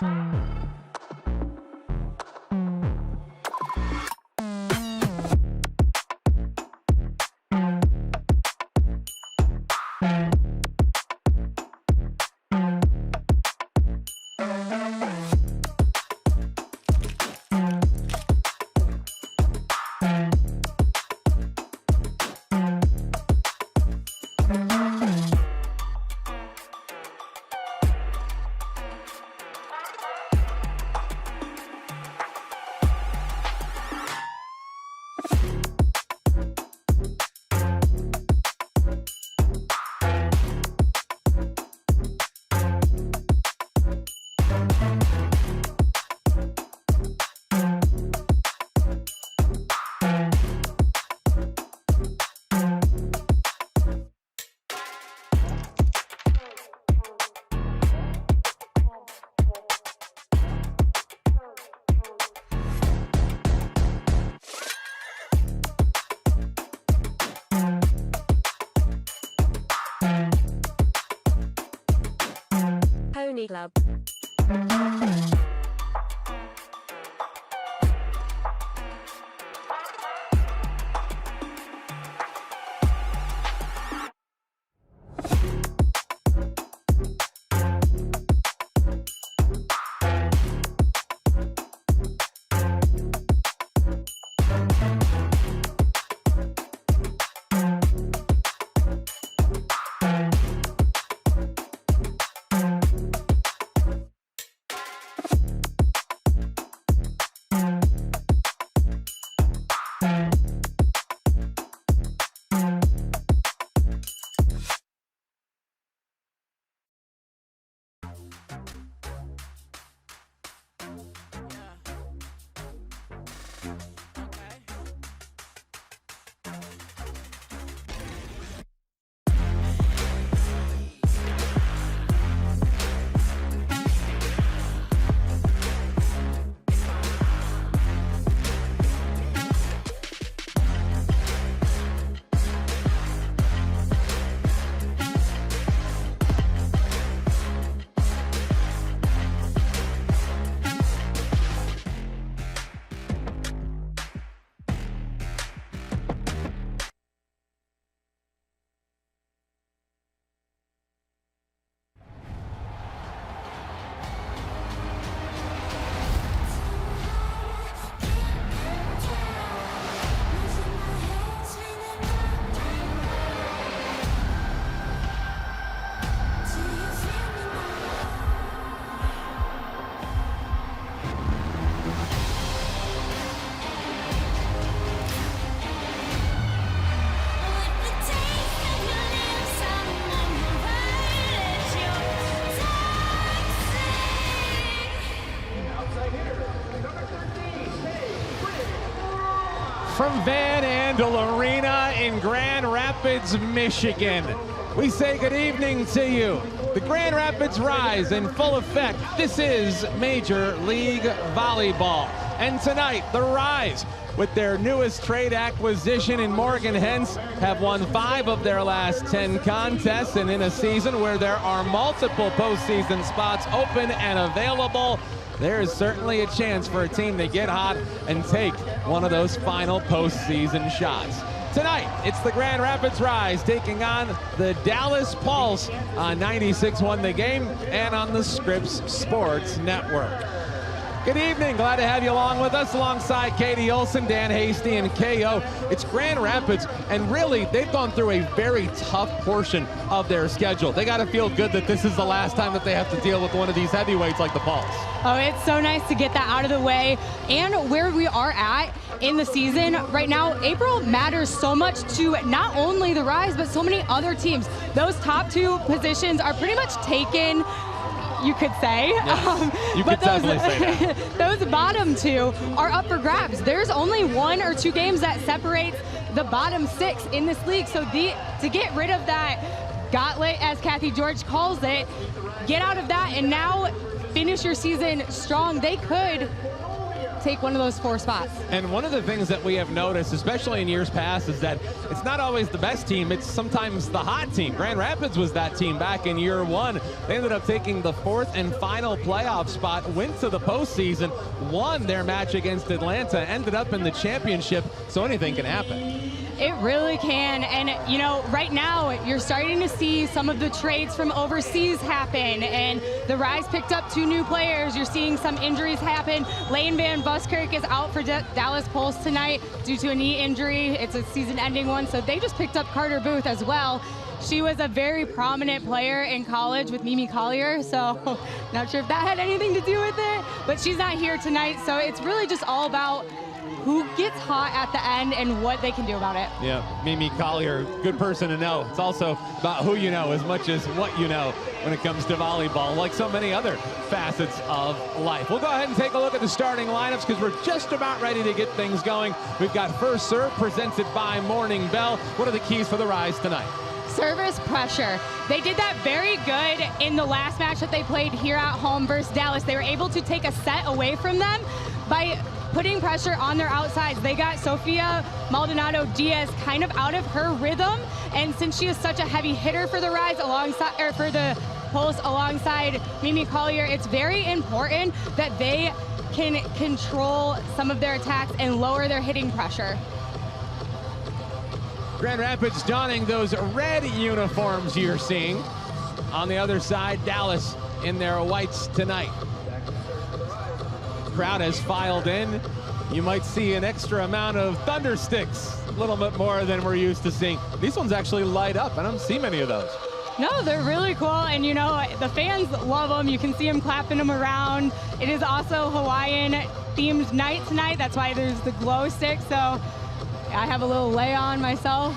Club. From Van Andel Arena in Grand Rapids, Michigan, we say good evening to you. The Grand Rapids Rise in full effect. This is Major League Volleyball. And tonight, the Rise, with their newest trade acquisition in Morgan Hens, have won 5 of their last 10 contests, and in a season where there are multiple postseason spots open and available, there is certainly a chance for a team to get hot and take one of those final postseason shots. Tonight, it's the Grand Rapids Rise taking on the Dallas Pulse on 96.1 The Game and on the Scripps Sports Network. Good evening, glad to have you along with us alongside Katie Olson, Dan Hasty, and KO. It's Grand Rapids, and really, they've gone through a very tough portion of their schedule. They gotta feel good that this is the last time that they have to deal with one of these heavyweights like the Pulse. Oh, it's so nice to get that out of the way. And where we are at in the season right now, April matters so much to not only the Rise, but so many other teams. Those top 2 positions are pretty much taken, you could say. Yes, you could definitely say that. Those bottom 2 are up for grabs. There's only 1 or 2 games that separates the bottom 6 in this league. So to get rid of that gauntlet, as Kathy George calls it, get out of that and now finish your season strong. They could take one of those 4 spots. And one of the things that we have noticed, especially in years past, is that it's not always the best team, it's sometimes the hot team. Grand Rapids was that team back in year 1. They ended up taking the 4th and final playoff spot, went to the postseason, won their match against Atlanta, ended up in the championship, so anything can happen. It really can, and you know, right now you're starting to see some of the trades from overseas happen, and the Rise picked up 2 new players. You're seeing some injuries happen. Lane Van Buskirk is out for Dallas Pulse tonight due to a knee injury. It's a season-ending one, so they just picked up Carter Booth as well. She was a very prominent player in college with Mimi Collier, so not sure if that had anything to do with it, but she's not here tonight, so it's really just all about who gets hot at the end and what they can do about it. Yeah, Mimi Collier, good person to know. It's also about who you know as much as what you know when it comes to volleyball, like so many other facets of life. We'll go ahead and take a look at the starting lineups because we're just about ready to get things going. We've got First Serve presented by Morning Bell. What are the keys for the Rise tonight? Service pressure. They did that very good in the last match that they played here at home versus Dallas. They were able to take a set away from them by putting pressure on their outsides. They got Sofia Maldonado Diaz kind of out of her rhythm, and since she is such a heavy hitter for the Rise alongside, or for the Pulse alongside Mimi Collier, it's very important that they can control some of their attacks and lower their hitting pressure. Grand Rapids donning those red uniforms you're seeing. On the other side, Dallas in their whites tonight. Crowd has filed in. You might see an extra amount of thunder sticks, a little bit more than we're used to seeing. These ones actually light up. I don't see many of those. No, they're really cool, and you know, the fans love them. You can see them clapping them around. It is also Hawaiian themed night tonight. That's why there's the glow stick. So I have a little lay on myself.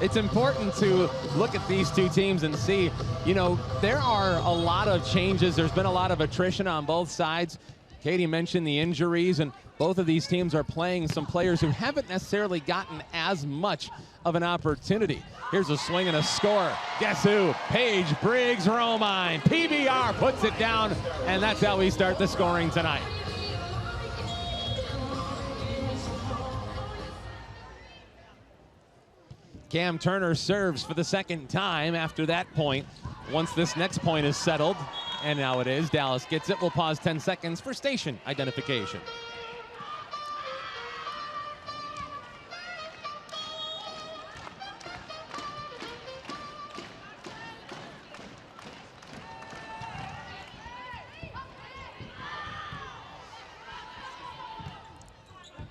It's important to look at these 2 teams and see, you know, there are a lot of changes. There's been a lot of attrition on both sides. Katie mentioned the injuries, and both of these teams are playing some players who haven't necessarily gotten as much of an opportunity. Here's a swing and a score. Guess who? Paige Briggs Romine. PBR puts it down, and that's how we start the scoring tonight. Cam Turner serves for the 2nd time after that point. Once this next point is settled, and now it is, Dallas gets it. We'll pause 10 seconds for station identification.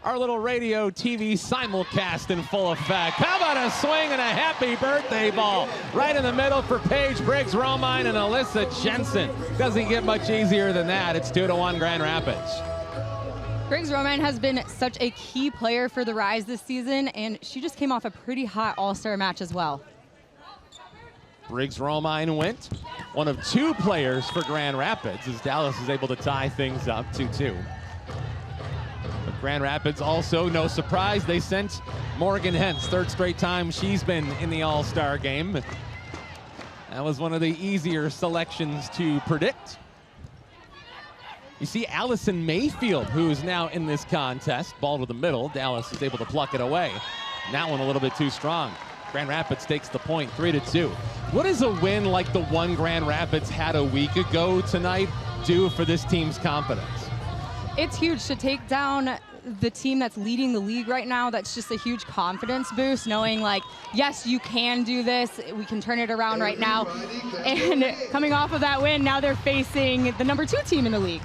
Our little radio TV simulcast in full effect. How about a swing and a happy birthday ball right in the middle for Paige Briggs Romine and Alyssa Jensen. Doesn't get much easier than that. It's 2-1 Grand Rapids. Briggs Romine has been such a key player for the Rise this season, and she just came off a pretty hot all-star match as well. Briggs Romine went one of 2 players for Grand Rapids as Dallas is able to tie things up 2-2. Grand Rapids also, no surprise, they sent Morgan Hentz, 3rd straight time she's been in the All-Star game. That was one of the easier selections to predict. You see Allison Mayfield, who is now in this contest. Ball to the middle. Dallas is able to pluck it away. And that one a little bit too strong. Grand Rapids takes the point, 3-2. What does a win like the one Grand Rapids had a week ago tonight do for this team's confidence? It's huge to take down the team that's leading the league right now. That's just a huge confidence boost, knowing like, yes, you can do this. We can turn it around right now. And coming off of that win, now they're facing the number 2 team in the league.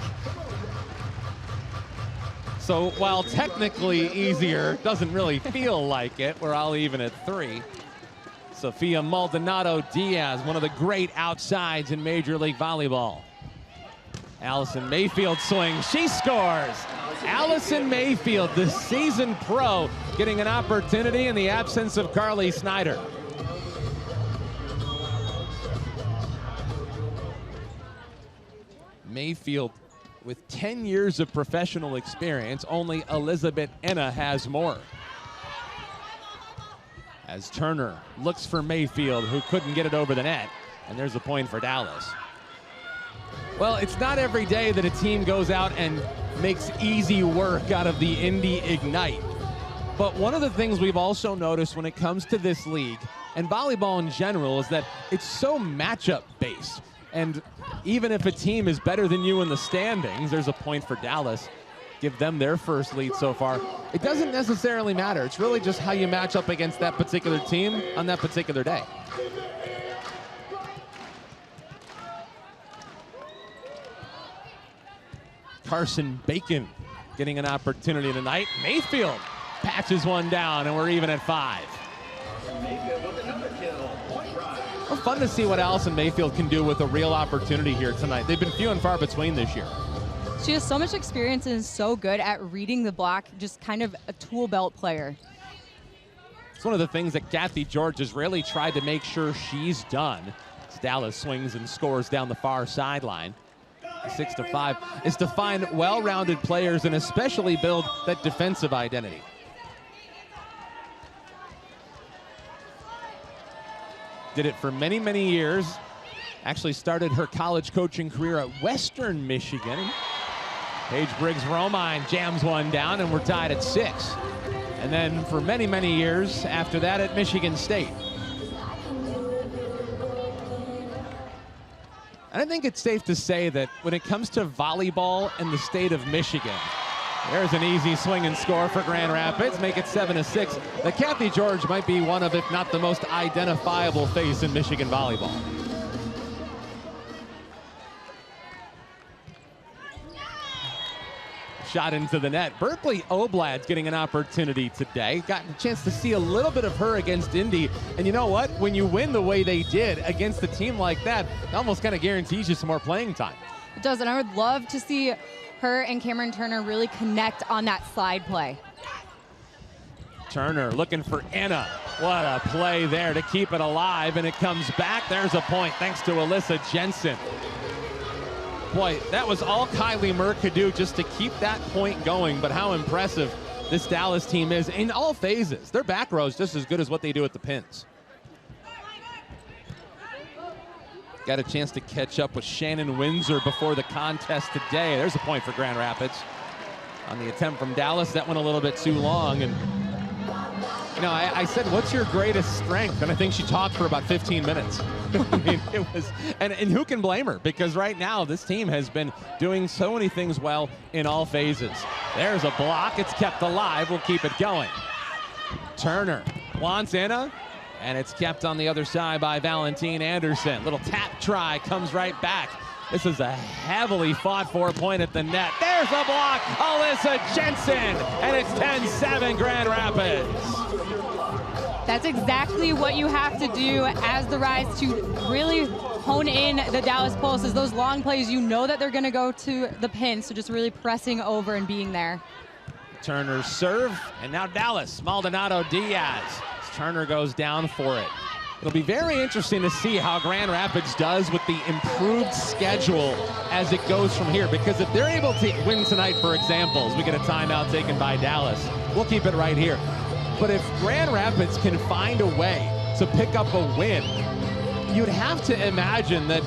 So while technically easier, doesn't really feel like it. We're all even at 3. Sofia Maldonado Diaz, one of the great outsides in Major League Volleyball. Allison Mayfield swings, she scores. Allison Mayfield, the seasoned pro, getting an opportunity in the absence of Carly Snyder. Mayfield, with 10 years of professional experience, only Elizabeth Enna has more. As Turner looks for Mayfield, who couldn't get it over the net, and there's a point for Dallas. Well, it's not every day that a team goes out and makes easy work out of the Indy Ignite. But one of the things we've also noticed when it comes to this league, and volleyball in general, is that it's so matchup based. And even if a team is better than you in the standings, there's a point for Dallas, give them their first lead so far. It doesn't necessarily matter. It's really just how you match up against that particular team on that particular day. Carson Bacon getting an opportunity tonight. Mayfield patches one down, and we're even at 5. Well, fun to see what Allison Mayfield can do with a real opportunity here tonight. They've been few and far between this year. She has so much experience and is so good at reading the block, just kind of a tool belt player. It's one of the things that Kathy George has really tried to make sure she's done. As Dallas swings and scores down the far sideline. 6-5 is to find well-rounded players and especially build that defensive identity. Did it for many, many years. Actually started her college coaching career at Western Michigan. Paige Briggs-Romine jams one down, and we're tied at 6. And then for many, many years after that at Michigan State. And I think it's safe to say that when it comes to volleyball in the state of Michigan, there's an easy swing and score for Grand Rapids, make it 7-6. The Kathy George might be one of, if not the most identifiable face in Michigan volleyball. Shot into the net. Berkeley Oblad's getting an opportunity today. Got a chance to see a little bit of her against Indy. And you know what? When you win the way they did against a team like that, it almost kind of guarantees you some more playing time. It does, and I would love to see her and Cameron Turner really connect on that slide play. Turner looking for Anna. What a play there to keep it alive, and it comes back. There's a point thanks to Alyssa Jensen. Boy, that was all Kylie Murr could do just to keep that point going, but how impressive this Dallas team is in all phases. Their back row is just as good as what they do at the pins. Got a chance to catch up with Shannon Windsor before the contest today. There's a point for Grand Rapids. On the attempt from Dallas, that went a little bit too long. And you know, I said, what's your greatest strength? And I think she talked for about 15 minutes. I mean, it was, and who can blame her? Because right now, this team has been doing so many things well in all phases. There's a block, it's kept alive, we'll keep it going. Turner wants Anna, and it's kept on the other side by Valentine Anderson. Little tap try, comes right back. This is a heavily fought for point at the net. There's a block, Alyssa Jensen, and it's 10-7 Grand Rapids. That's exactly what you have to do as the Rise to really hone in the Dallas pulses. Those long plays, you know that they're going to go to the pin, so just really pressing over and being there. Turner's serve, and now Dallas, Maldonado Diaz. Turner goes down for it. It'll be very interesting to see how Grand Rapids does with the improved schedule as it goes from here, because if they're able to win tonight, for example, as we get a timeout taken by Dallas, we'll keep it right here. But if Grand Rapids can find a way to pick up a win, you'd have to imagine that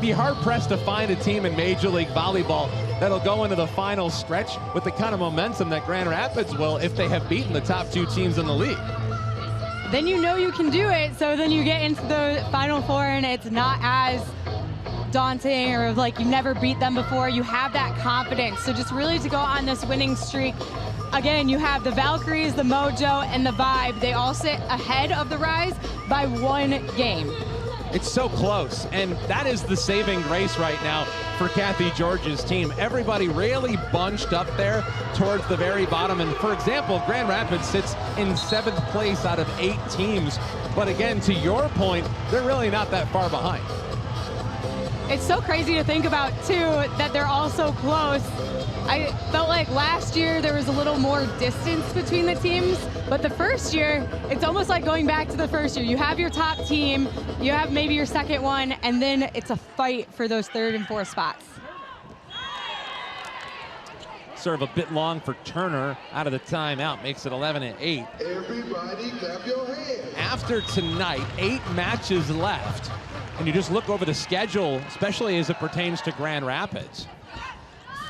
be hard-pressed to find a team in Major League Volleyball that'll go into the final stretch with the kind of momentum that Grand Rapids will if they have beaten the top 2 teams in the league. Then you know you can do it, so then you get into the Final Four and it's not as daunting or like you never beat them before. You have that confidence. So just really to go on this winning streak. Again, you have the Valkyries, the Mojo, and the Vibe. They all sit ahead of the Rise by 1 game. It's so close, and that is the saving grace right now for Kathy George's team. Everybody really bunched up there towards the very bottom. And for example, Grand Rapids sits in 7th place out of 8 teams. But again, to your point, they're really not that far behind. It's so crazy to think about, too, that they're all so close. I felt like last year there was a little more distance between the teams, but the first year, it's almost like going back to the first year. You have your top team, you have maybe your second one, and then it's a fight for those 3rd and 4th spots. Serve a bit long for Turner out of the timeout, makes it 11-8. Everybody clap your hands. After tonight, 8 matches left, and you just look over the schedule, especially as it pertains to Grand Rapids.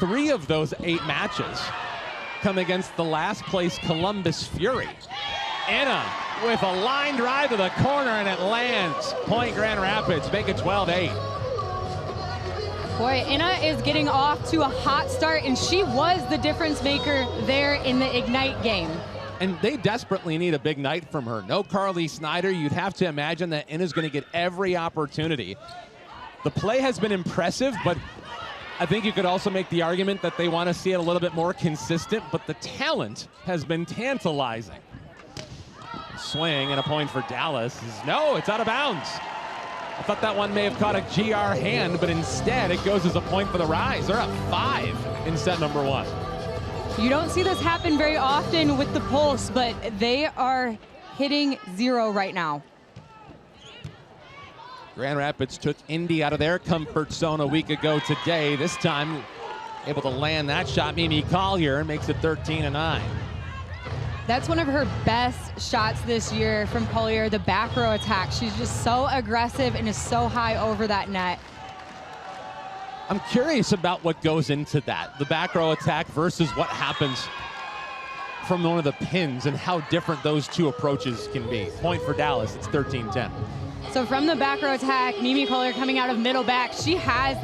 3 of those 8 matches come against the last place Columbus Fury. Anna with a line drive to the corner, and it lands. Point Grand Rapids, make it 12-8. Boy, Anna is getting off to a hot start, and she was the difference maker there in the Ignite game. And they desperately need a big night from her. No Carly Snyder. You'd have to imagine that Anna's going to get every opportunity. The play has been impressive, but I think you could also make the argument that they want to see it a little bit more consistent, but the talent has been tantalizing. Swing and a point for Dallas. No, it's out of bounds. I thought that one may have caught a GR hand, but instead it goes as a point for the Rise. They're up 5 in set number 1. You don't see this happen very often with the Pulse, but they are hitting 0 right now. Grand Rapids took Indy out of their comfort zone a week ago today. This time able to land that shot. Mimi Collier makes it 13-9. That's one of her best shots this year from Collier, the back row attack. She's just so aggressive and is so high over that net. I'm curious about what goes into that, the back row attack versus what happens from one of the pins and how different those two approaches can be. Point for Dallas, it's 13-10. So from the back row attack, Mimi Collier coming out of middle back, she has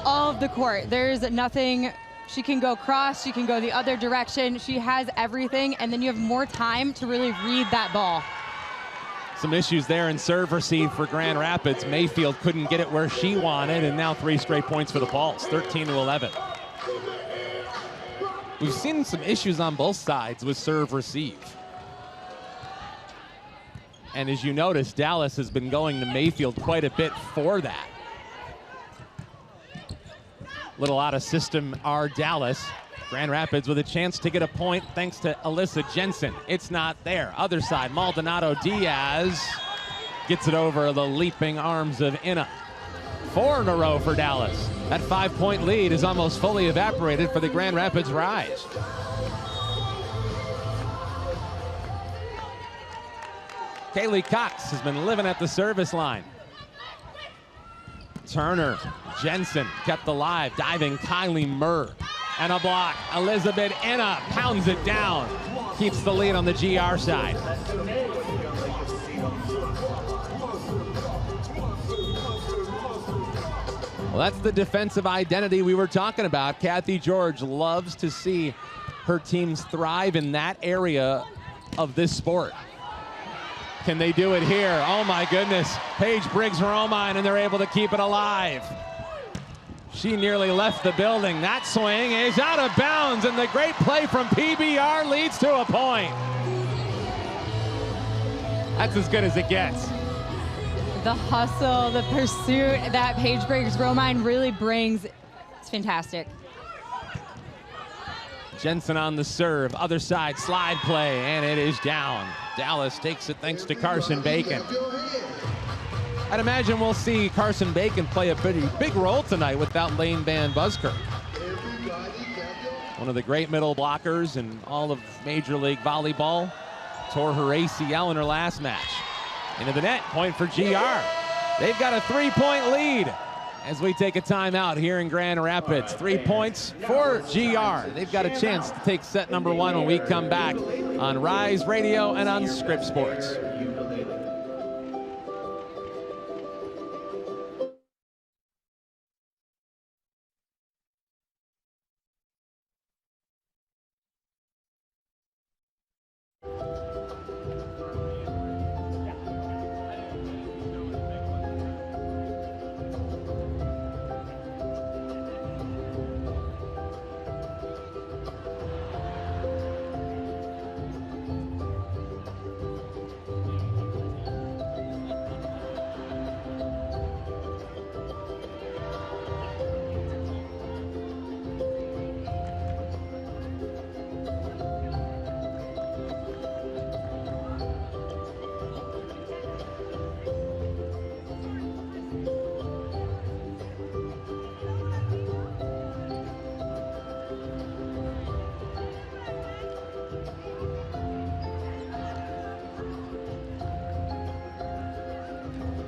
all of the court. There's nothing, she can go cross, she can go the other direction, she has everything, and then you have more time to really read that ball. Some issues there in serve receive for Grand Rapids. Mayfield couldn't get it where she wanted, and now 3 straight points for the Pulse, 13-11. We've seen some issues on both sides with serve receive. And as you notice, Dallas has been going to Mayfield quite a bit for that. Little out of system are Dallas. Grand Rapids with a chance to get a point thanks to Alyssa Jensen. It's not there. Other side, Maldonado Diaz gets it over the leaping arms of Inna. 4 in a row for Dallas. That 5-point lead is almost fully evaporated for the Grand Rapids Rise. Kaylee Cox has been living at the service line. Turner, Jensen kept alive, diving Kylie Murr. And a block. Elizabeth Inna pounds it down. Keeps the lead on the GR side. Well, that's the defensive identity we were talking about. Kathy George loves to see her teams thrive in that area of this sport. Can they do it here? Oh my goodness. Paige Briggs-Romine, and they're able to keep it alive. She nearly left the building. That swing is out of bounds, and the great play from PBR leads to a point. That's as good as it gets. The hustle, the pursuit that Paige Briggs-Romine really brings, it's fantastic. Jensen on the serve, other side slide play, and it is down. Dallas takes it thanks to Carson Bacon. I'd imagine we'll see Carson Bacon play a pretty big role tonight without Lane Van Buskirk. One of the great middle blockers in all of Major League Volleyball. Tore her ACL in her last match. Into the net, point for GR. They've got a 3-point lead as we take a timeout here in Grand Rapids. 3 points for GR. They've got a chance to take set number 1 when we come back on Rise Radio and on Scripps Sports.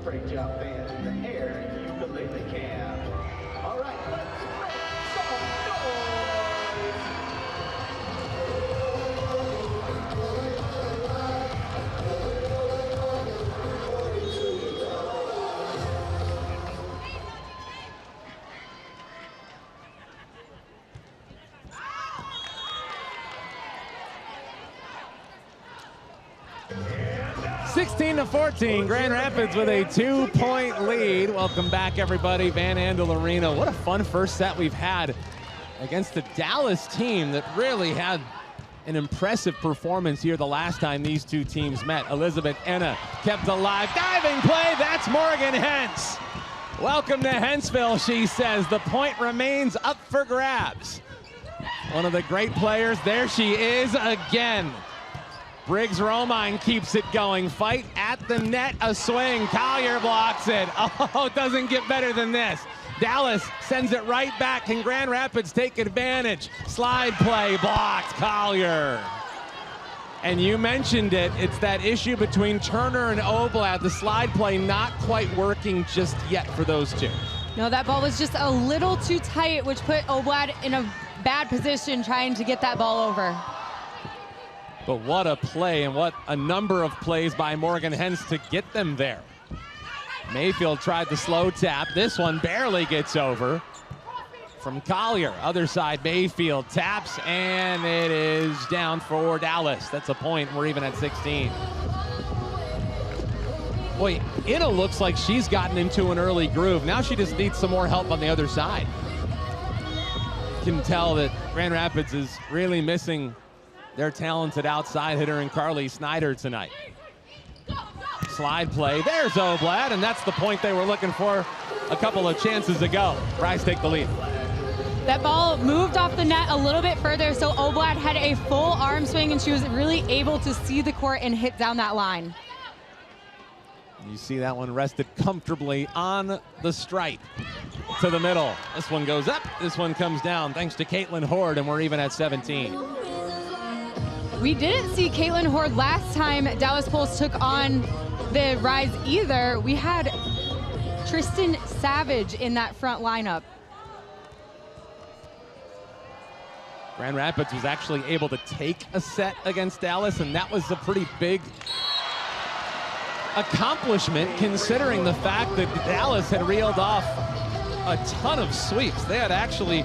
Great job, band. In the air, ukulele cam. All right, let's go. 16-14, Grand Rapids with a 2-point lead. Welcome back, everybody. Van Andel Arena. What a fun first set we've had against the Dallas team that really had an impressive performance here the last time these two teams met. Elizabeth Enna kept alive. Diving play, that's Morgan Hentz. Welcome to Hentzville, she says. The point remains up for grabs. One of the great players, there she is again. Briggs Romine keeps it going. Fight at the net, a swing. Collier blocks it. Oh, it doesn't get better than this. Dallas sends it right back. Can Grand Rapids take advantage? Slide play blocked, Collier. And you mentioned it, it's that issue between Turner and Oblad. The slide play not quite working just yet for those two. No, that ball was just a little too tight, which put Oblad in a bad position trying to get that ball over. But what a play, and what a number of plays by Morgan Hentz to get them there. Mayfield tried the slow tap. This one barely gets over. From Collier, other side, Mayfield taps, and it is down for Dallas. That's a point. We're even at 16. Boy, Ida looks like she's gotten into an early groove. Now she just needs some more help on the other side. You can tell that Grand Rapids is really missing their talented outside hitter in Carly Snyder tonight. Slide play, there's Oblad, and that's the point they were looking for a couple of chances ago. Rise take the lead. That ball moved off the net a little bit further, so Oblad had a full arm swing, and she was really able to see the court and hit down that line. You see that one rested comfortably on the stripe to the middle. This one goes up, this one comes down, thanks to Caitlin Horde, and we're even at 17. We didn't see Caitlin Horde last time Dallas Pulse took on the Rise either. We had Tristan Savage in that front lineup. Grand Rapids was actually able to take a set against Dallas, and that was a pretty big accomplishment considering the fact that Dallas had reeled off a ton of sweeps. They had actually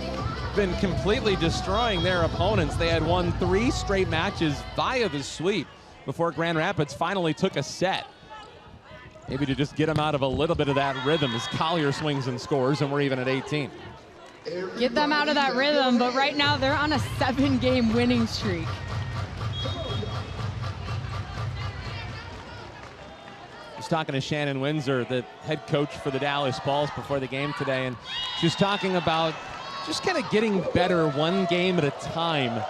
been completely destroying their opponents. They had won 3 straight matches via the sweep before Grand Rapids finally took a set. Maybe to just get them out of a little bit of that rhythm as Collier swings and scores, and we're even at 18. Get them out of that rhythm, but right now they're on a 7-game winning streak. I was talking to Shannon Windsor, the head coach for the Dallas Pulse, before the game today, and she was talking about just kind of getting better one game at a time.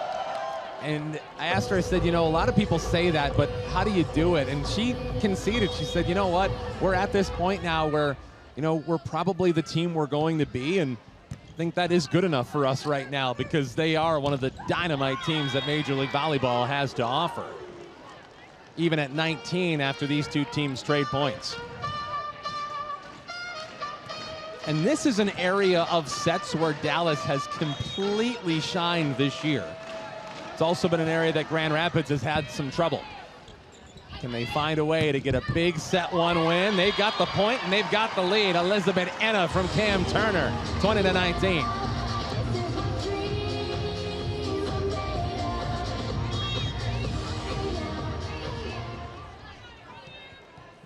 And I asked her, I said, you know, a lot of people say that, but how do you do it? And she conceded. She said, you know what? We're at this point now where, you know, we're probably the team we're going to be, and I think that is good enough for us right now because they are one of the dynamite teams that Major League Volleyball has to offer. Even at 19 after these two teams trade points. And this is an area of sets where Dallas has completely shined this year. It's also been an area that Grand Rapids has had some trouble. Can they find a way to get a big set 1 win? They've got the point and they've got the lead. Elizabeth Enna from Cam Turner, 20-19.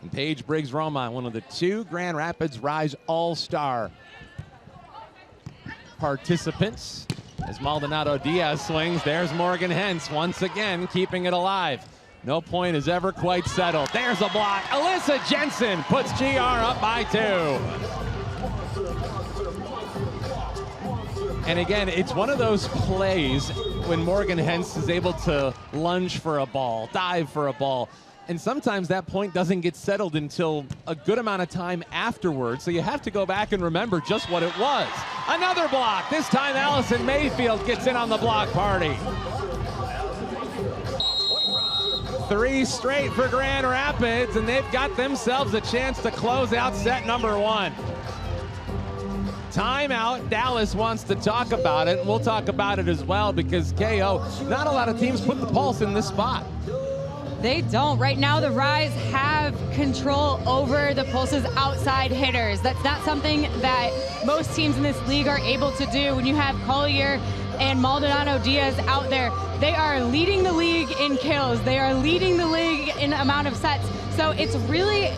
And Paige Briggs-Romine, one of the 2 Grand Rapids Rise All-Star participants. As Maldonado Diaz swings, there's Morgan Hentz once again keeping it alive. No point is ever quite settled. There's a block. Alyssa Jensen puts GR up by 2. And again, it's one of those plays when Morgan Hentz is able to lunge for a ball, dive for a ball. And sometimes that point doesn't get settled until a good amount of time afterwards. So you have to go back and remember just what it was. Another block. This time Allison Mayfield gets in on the block party. 3 straight for Grand Rapids, and they've got themselves a chance to close out set number 1. Timeout. Dallas wants to talk about it, and we'll talk about it as well because KO, not a lot of teams put the Pulse in this spot. They don't. Right now, the Rise have control over the Pulse's outside hitters. That's not something that most teams in this league are able to do. When you have Collier and Maldonado Diaz out there. They are leading the league in kills. They are leading the league in amount of sets. So it's really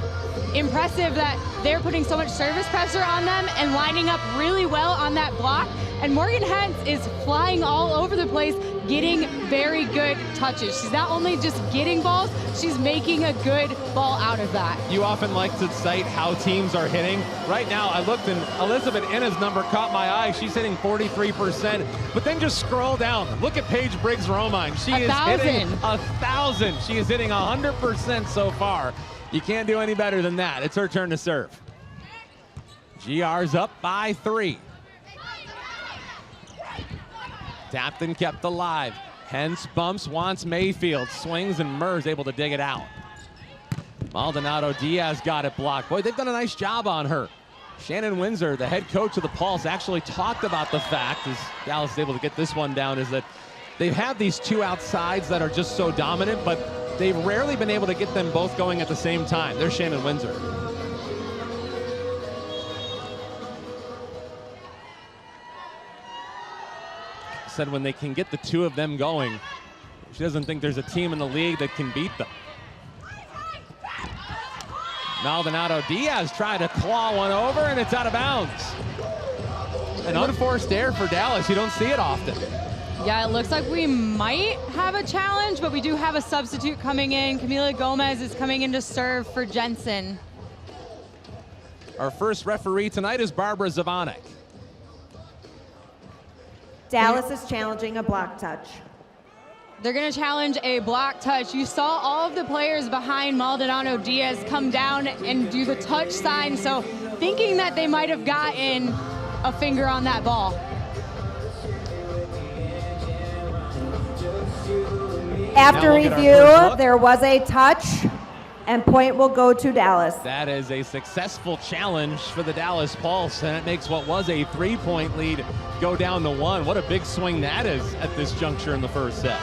impressive that they're putting so much service pressure on them and lining up really well on that block. And Morgan Hens is flying all over the place, getting very good touches. She's not only just getting balls, she's making a good ball out of that. You often like to cite how teams are hitting. Right now, I looked and Elizabeth Inna's number caught my eye. She's hitting 43%, but then just scroll down. Look at Paige Briggs-Romine. She is hitting 1,000. She is hitting 100% so far. You can't do any better than that. It's her turn to serve. GR's up by 3. Tapped and kept alive. Hens bumps, wants Mayfield. Swings, and Murr's able to dig it out. Maldonado Diaz got it blocked. Boy, they've done a nice job on her. Shannon Windsor, the head coach of the Pulse, actually talked about the fact, as Dallas is able to get this one down, is that they've had these two outsides that are just so dominant, but they've rarely been able to get them both going at the same time. There's Shannon Windsor. Said when they can get the two of them going, she doesn't think there's a team in the league that can beat them. Maldonado Diaz tried to claw one over, and it's out of bounds. An unforced error for Dallas. You don't see it often. Yeah, it looks like we might have a challenge, but we do have a substitute coming in. Camila Gomez is coming in to serve for Jensen. Our first referee tonight is Barbara Zavanek. Dallas is challenging a block touch. They're going to challenge a block touch. You saw all of the players behind Maldonado Diaz come down and do the touch sign, so thinking that they might have gotten a finger on that ball. After review, there was a touch, and point will go to Dallas. That is a successful challenge for the Dallas Pulse, and it makes what was a 3-point lead go down to 1. What a big swing that is at this juncture in the first set.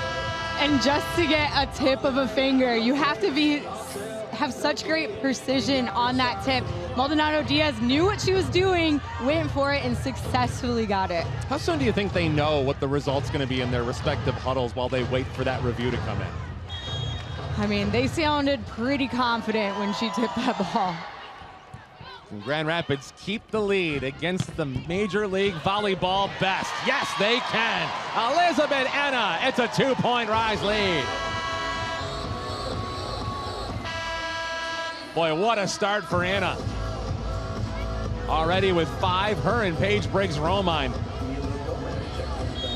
And just to get a tip of a finger, you have to have such great precision on that tip. Maldonado Diaz knew what she was doing, went for it, and successfully got it. How soon do you think they know what the result's going to be in their respective huddles while they wait for that review to come in? I mean, they sounded pretty confident when she tipped that ball. And Grand Rapids keep the lead against the Major League Volleyball best. Yes, they can. Elizabeth Enna, it's a 2-point Rise lead. Boy, what a start for Enna. Already with 5, her and Paige Briggs-Romine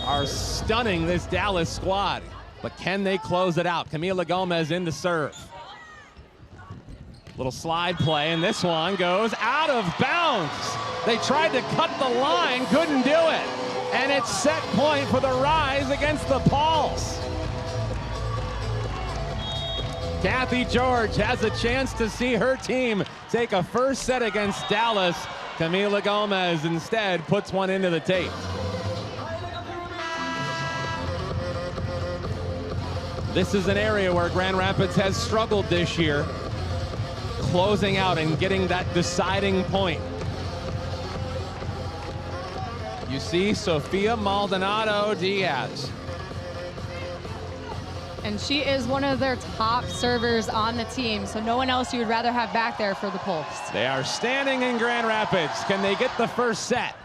are stunning this Dallas squad. But can they close it out? Camila Gomez in to serve. Little slide play, and this one goes out of bounds. They tried to cut the line, couldn't do it. And it's set point for the Rise against the Pulse. Kathy George has a chance to see her team take a first set against Dallas. Camila Gomez instead puts one into the tape. This is an area where Grand Rapids has struggled this year, closing out and getting that deciding point. You see Sofia Maldonado Diaz. And she is one of their top servers on the team, so no one else you would rather have back there for the Pulse. They are standing in Grand Rapids. Can they get the first set?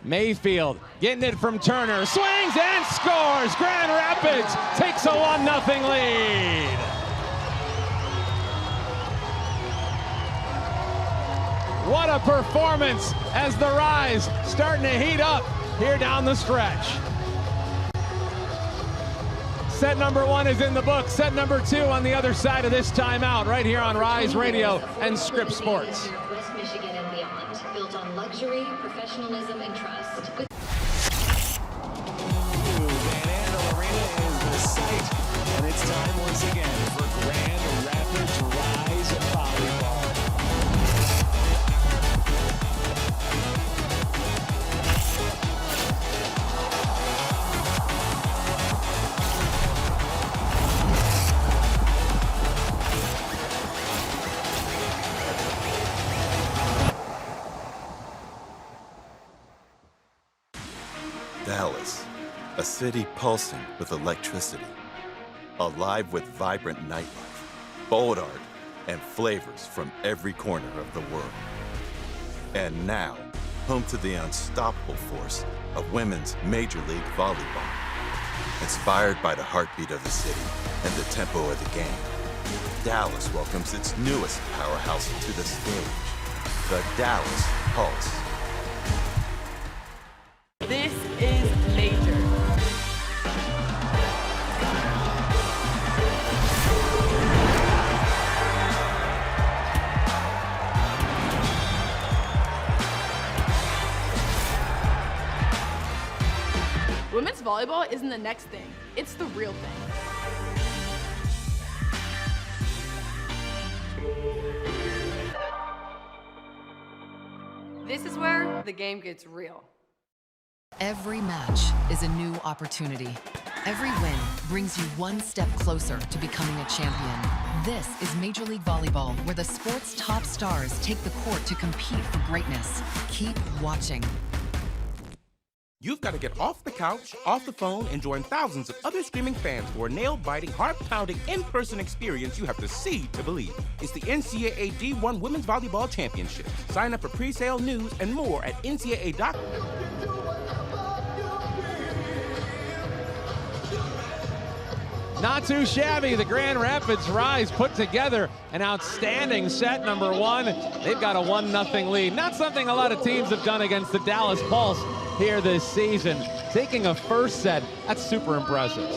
Mayfield getting it from Turner, swings and scores. Grand Rapids takes a 1-0 lead. What a performance as the Rise starting to heat up here down the stretch. Set number 1 is in the book. Set number 2 on the other side of this timeout right here on Rise Radio and Scripps Sports. West Michigan and beyond, built on luxury, professionalism, and trust. And it's time once again for Grand Rapids Rise Volleyball. Dallas, A city pulsing with electricity, alive with vibrant nightlife, bold art, and flavors from every corner of the world. And now, home to the unstoppable force of women's Major League Volleyball. Inspired by the heartbeat of the city and the tempo of the game, Dallas welcomes its newest powerhouse to the stage, the Dallas Pulse. This is Major. Women's volleyball isn't the next thing, it's the real thing. This is where the game gets real. Every match is a new opportunity. Every win brings you one step closer to becoming a champion. This is Major League Volleyball, where the sport's top stars take the court to compete for greatness. Keep watching. You've got to get off the couch, off the phone, and join thousands of other screaming fans for a nail-biting, heart-pounding, in-person experience you have to see to believe. It's the NCAA D1 Women's Volleyball Championship. Sign up for pre-sale news and more at ncaa.com. Not too shabby. The Grand Rapids Rise put together an outstanding set number one. They've got a 1-0 lead. Not something a lot of teams have done against the Dallas Pulse here this season. Taking a first set, that's super impressive.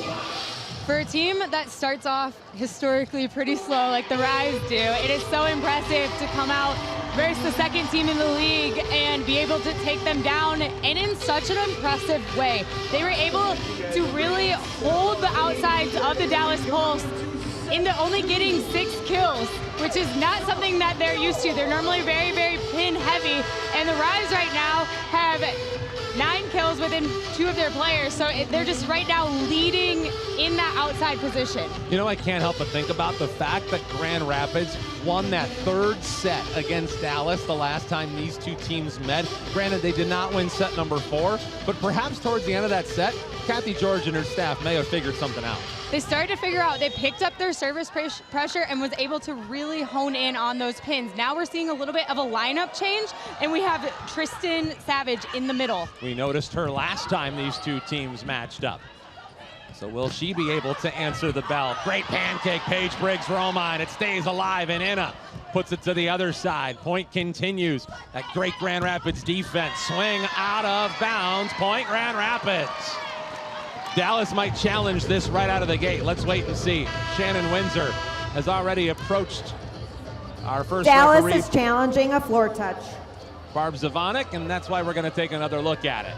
For a team that starts off historically pretty slow like the Rise do, it is so impressive to come out versus the second team in the league and be able to take them down, and in such an impressive way. They were able to really hold the outsides of the Dallas Pulse into only getting 6 kills, which is not something that they're used to. They're normally very, very pin heavy, and the Rise right now have 9 kills within 2 of their players, so they're just right now leading in that outside position. You know, I can't help but think about the fact that Grand Rapids won that 3rd set against Dallas the last time these two teams met. Granted, they did not win set number 4, but perhaps towards the end of that set, Kathy George and her staff may have figured something out. They started to figure out, they picked up their service pressure and was able to really hone in on those pins. Now we're seeing a little bit of a lineup change, and we have Tristan Savage in the middle. We noticed her last time these two teams matched up. So will she be able to answer the bell? Great pancake, Paige Briggs-Romine. It stays alive, and Inna puts it to the other side. Point continues. That great Grand Rapids defense. Swing out of bounds. Point Grand Rapids. Dallas might challenge this right out of the gate. Let's wait and see. Shannon Windsor has already approached our first Dallas referee. is challenging a floor touch. Barb Zavanek, and that's why we're going to take another look at it.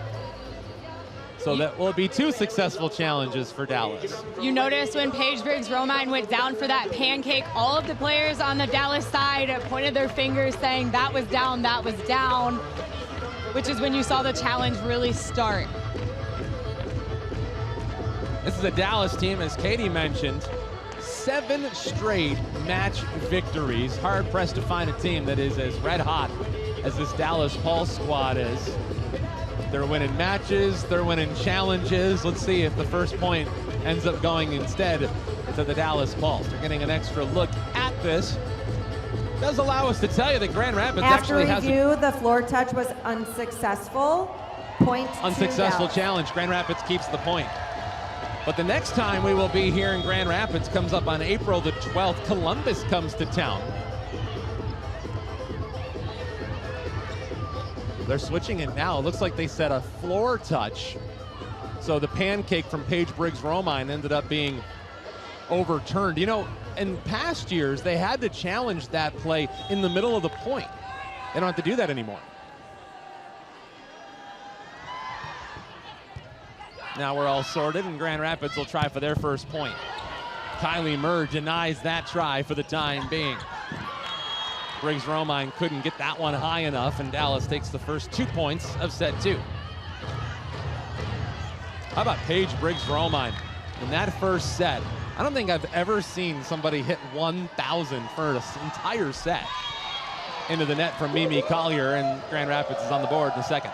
So that will be 2 successful challenges for Dallas. You notice when Paige Briggs-Romine went down for that pancake, all of the players on the Dallas side pointed their fingers saying that was down, which is when you saw the challenge really start. This is a Dallas team, as Katie mentioned, 7 straight match victories. Hard pressed to find a team that is as red hot as this Dallas Pulse squad is. They're winning matches, they're winning challenges. Let's see if the first point ends up going instead to the Dallas Pulse. They're getting an extra look at this. It does allow us to tell you that Grand Rapids actually has the floor touch was unsuccessful. Point unsuccessful to challenge. Grand Rapids keeps the point. But the next time we will be here in Grand Rapids comes up on April the 12th. Columbus comes to town. They're switching it now. It looks like they set a floor touch. So the pancake from Paige Briggs-Romine ended up being overturned. You know, in past years, they had to challenge that play in the middle of the point. They don't have to do that anymore. Now we're all sorted, and Grand Rapids will try for their first point. Kylie Murr denies that try for the time being. Briggs-Romine couldn't get that one high enough, and Dallas takes the first 2 points of set 2. How about Paige Briggs-Romine in that first set? I don't think I've ever seen somebody hit 1,000 for an entire set into the net from Mimi Collier, and Grand Rapids is on the board in the second.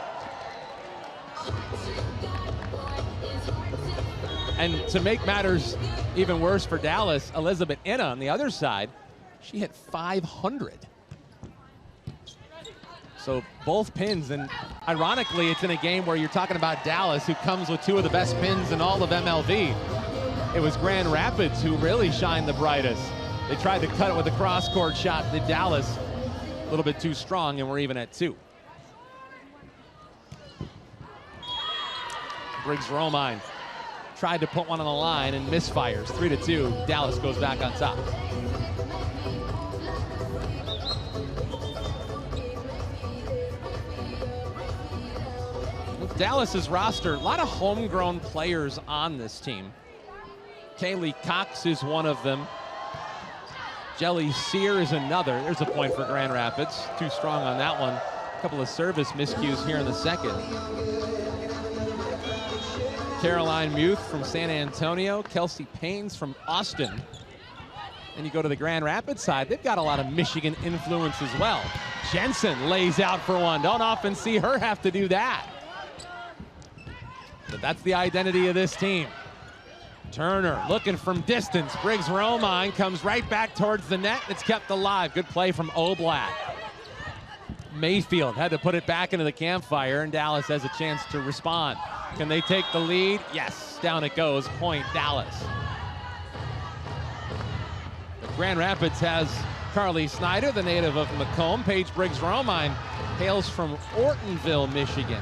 And to make matters even worse for Dallas, Elizabeth Inna on the other side, she hit 500. So both pins, and ironically, it's in a game where you're talking about Dallas, who comes with 2 of the best pins in all of MLV. It was Grand Rapids who really shined the brightest. They tried to cut it with a cross-court shot. The Dallas, a little bit too strong, and we're even at 2. Briggs-Romine tried to put one on the line and misfires. 3-2. Dallas goes back on top. With Dallas's roster, a lot of homegrown players on this team. Kaylee Cox is one of them. Jelly Sear is another. There's a point for Grand Rapids. Too strong on that one. A couple of service miscues here in the second. Caroline Muth from San Antonio, Kelsey Paynes from Austin. And you go to the Grand Rapids side, they've got a lot of Michigan influence as well. Jensen lays out for one. Don't often see her have to do that. But that's the identity of this team. Turner looking from distance. Briggs-Romine comes right back towards the net. It's kept alive. Good play from Oblatt. Mayfield had to put it back into the campfire, and Dallas has a chance to respond. Can they take the lead? Yes, down it goes. Point Dallas. But Grand Rapids has Carly Snyder, the native of Macomb. Paige Briggs-Romine hails from Ortonville, Michigan.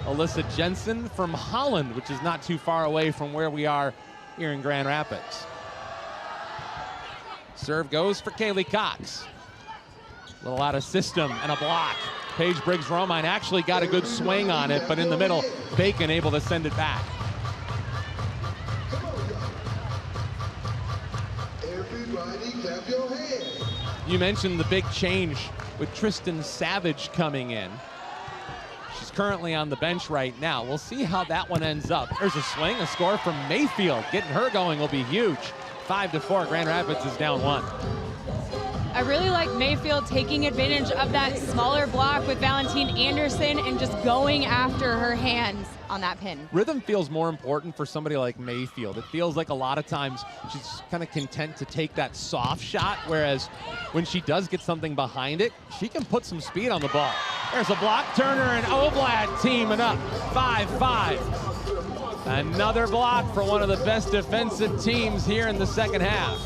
Alyssa Jensen from Holland, which is not too far away from where we are here in Grand Rapids. Serve goes for Kaylee Cox. A little out of system and a block. Paige Briggs-Romine actually got a good swing on it, but in the middle, Bacon able to send it back. Everybody clap your hands. You mentioned the big change with Tristan Savage coming in. She's currently on the bench right now. We'll see how that one ends up. There's a swing, a score from Mayfield. Getting her going will be huge. 5-4, Grand Rapids is down 1. I really like Mayfield taking advantage of that smaller block with Valentine Anderson and just going after her hands on that pin. Rhythm feels more important for somebody like Mayfield. It feels like a lot of times she's kind of content to take that soft shot, whereas when she does get something behind it, she can put some speed on the ball. There's a block. Turner and Oblatt teaming up. 5-5. Another block for one of the best defensive teams here in the second half.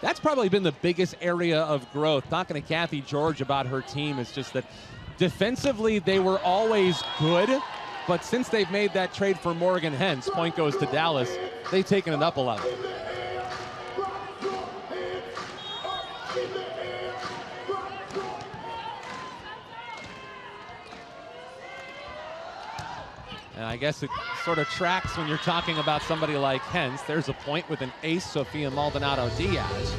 That's probably been the biggest area of growth. Talking to Kathy George about her team is just that defensively they were always good, but since they've made that trade for Morgan Hens, point goes to Dallas, they've taken it up a level. And I guess it sort of tracks when you're talking about somebody like Hens. There's a point with an ace, Sofia Maldonado-Diaz.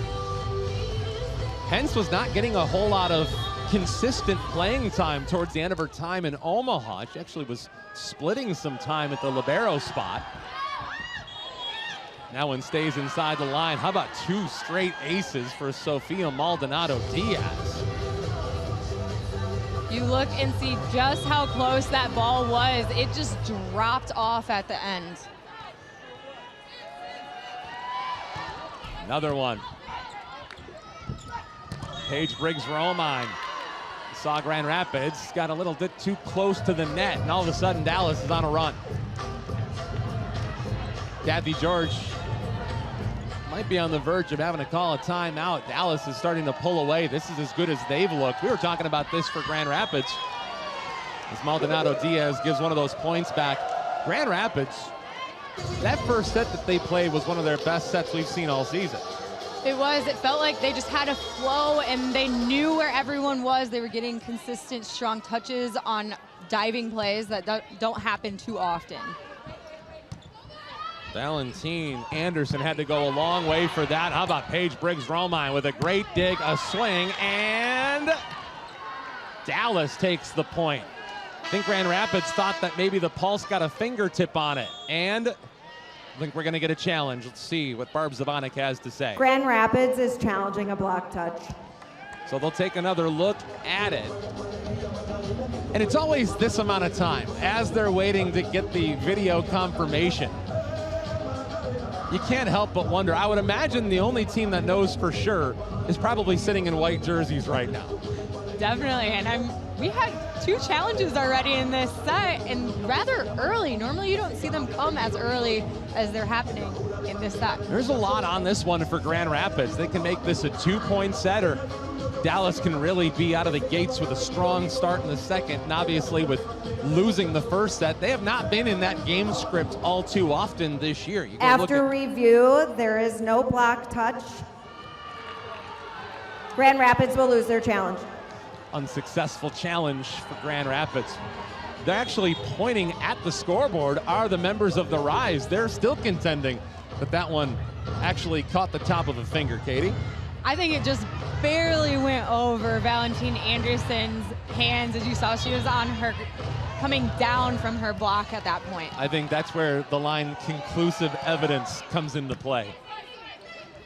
Hens was not getting a whole lot of consistent playing time towards the end of her time in Omaha. She actually was splitting some time at the libero spot. That one stays inside the line. How about 2 straight aces for Sofia Maldonado-Diaz? You look and see just how close that ball was. It just dropped off at the end. Another one. Paige Briggs-Romine saw Grand Rapids, got a little bit too close to the net, and all of a sudden Dallas is on a run. Kathy George might be on the verge of having to call a timeout. Dallas is starting to pull away. This is as good as they've looked. We were talking about this for Grand Rapids. As Maldonado-Diaz gives one of those points back. Grand Rapids, that first set that they played was one of their best sets we've seen all season. It was. It felt like they just had a flow and they knew where everyone was. They were getting consistent, strong touches on diving plays that don't happen too often. Valentine Anderson had to go a long way for that. How about Paige Briggs-Romine with a great dig, a swing, and Dallas takes the point. I think Grand Rapids thought that maybe the Pulse got a fingertip on it, and I think we're going to get a challenge. Let's see what Barb Zavanek has to say. Grand Rapids is challenging a block touch. So they'll take another look at it. And it's always this amount of time as they're waiting to get the video confirmation. You can't help but wonder. I would imagine the only team that knows for sure is probably sitting in white jerseys right now. Definitely, and we had 2 challenges already in this set, and rather early. Normally you don't see them come as early as they're happening in this set. There's a lot on this one for Grand Rapids. They can make this a 2-point set, or Dallas can really be out of the gates with a strong start in the second. And obviously with losing the first set, they have not been in that game script all too often this year. After review, there is no block touch. Grand Rapids will lose their challenge. Unsuccessful challenge for Grand Rapids. They're actually pointing at the scoreboard are the members of the Rise. They're still contending that that one actually caught the top of a finger, Katie. I think it just barely went over Valentine Anderson's hands. As you saw, she was on her, coming down from her block at that point. I think that's where the line conclusive evidence comes into play.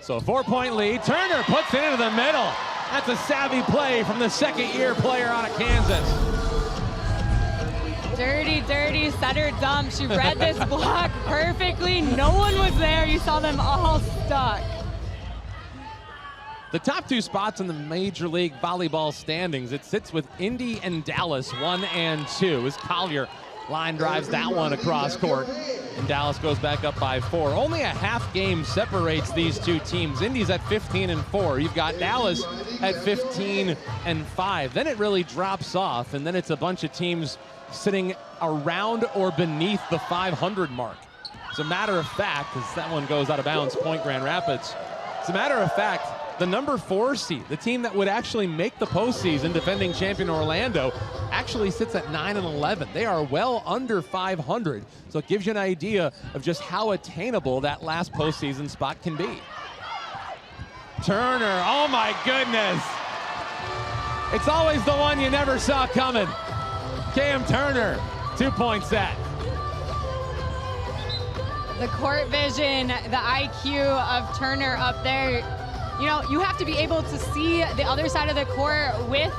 So a 4-point lead. Turner puts it into the middle. That's a savvy play from the second-year player out of Kansas. Dirty, dirty setter dump. She read this block perfectly. No one was there. You saw them all stuck. The top 2 spots in the Major League Volleyball standings, it sits with Indy and Dallas, 1 and 2, as Collier line drives that one across court, and Dallas goes back up by 4. Only a half game separates these 2 teams. Indy's at 15 and 4. You've got Dallas at 15 and 5. Then it really drops off, and then it's a bunch of teams sitting around or beneath the 500 mark. As a matter of fact, as that one goes out of bounds, point Grand Rapids. As a matter of fact, the number 4 seed, the team that would actually make the postseason, defending champion Orlando, actually sits at 9 and 11. They are well under 500. So it gives you an idea of just how attainable that last postseason spot can be. Turner, oh my goodness. It's always the one you never saw coming. Cam Turner, 2-point set. The court vision, the IQ of Turner up there. You know, you have to be able to see the other side of the court with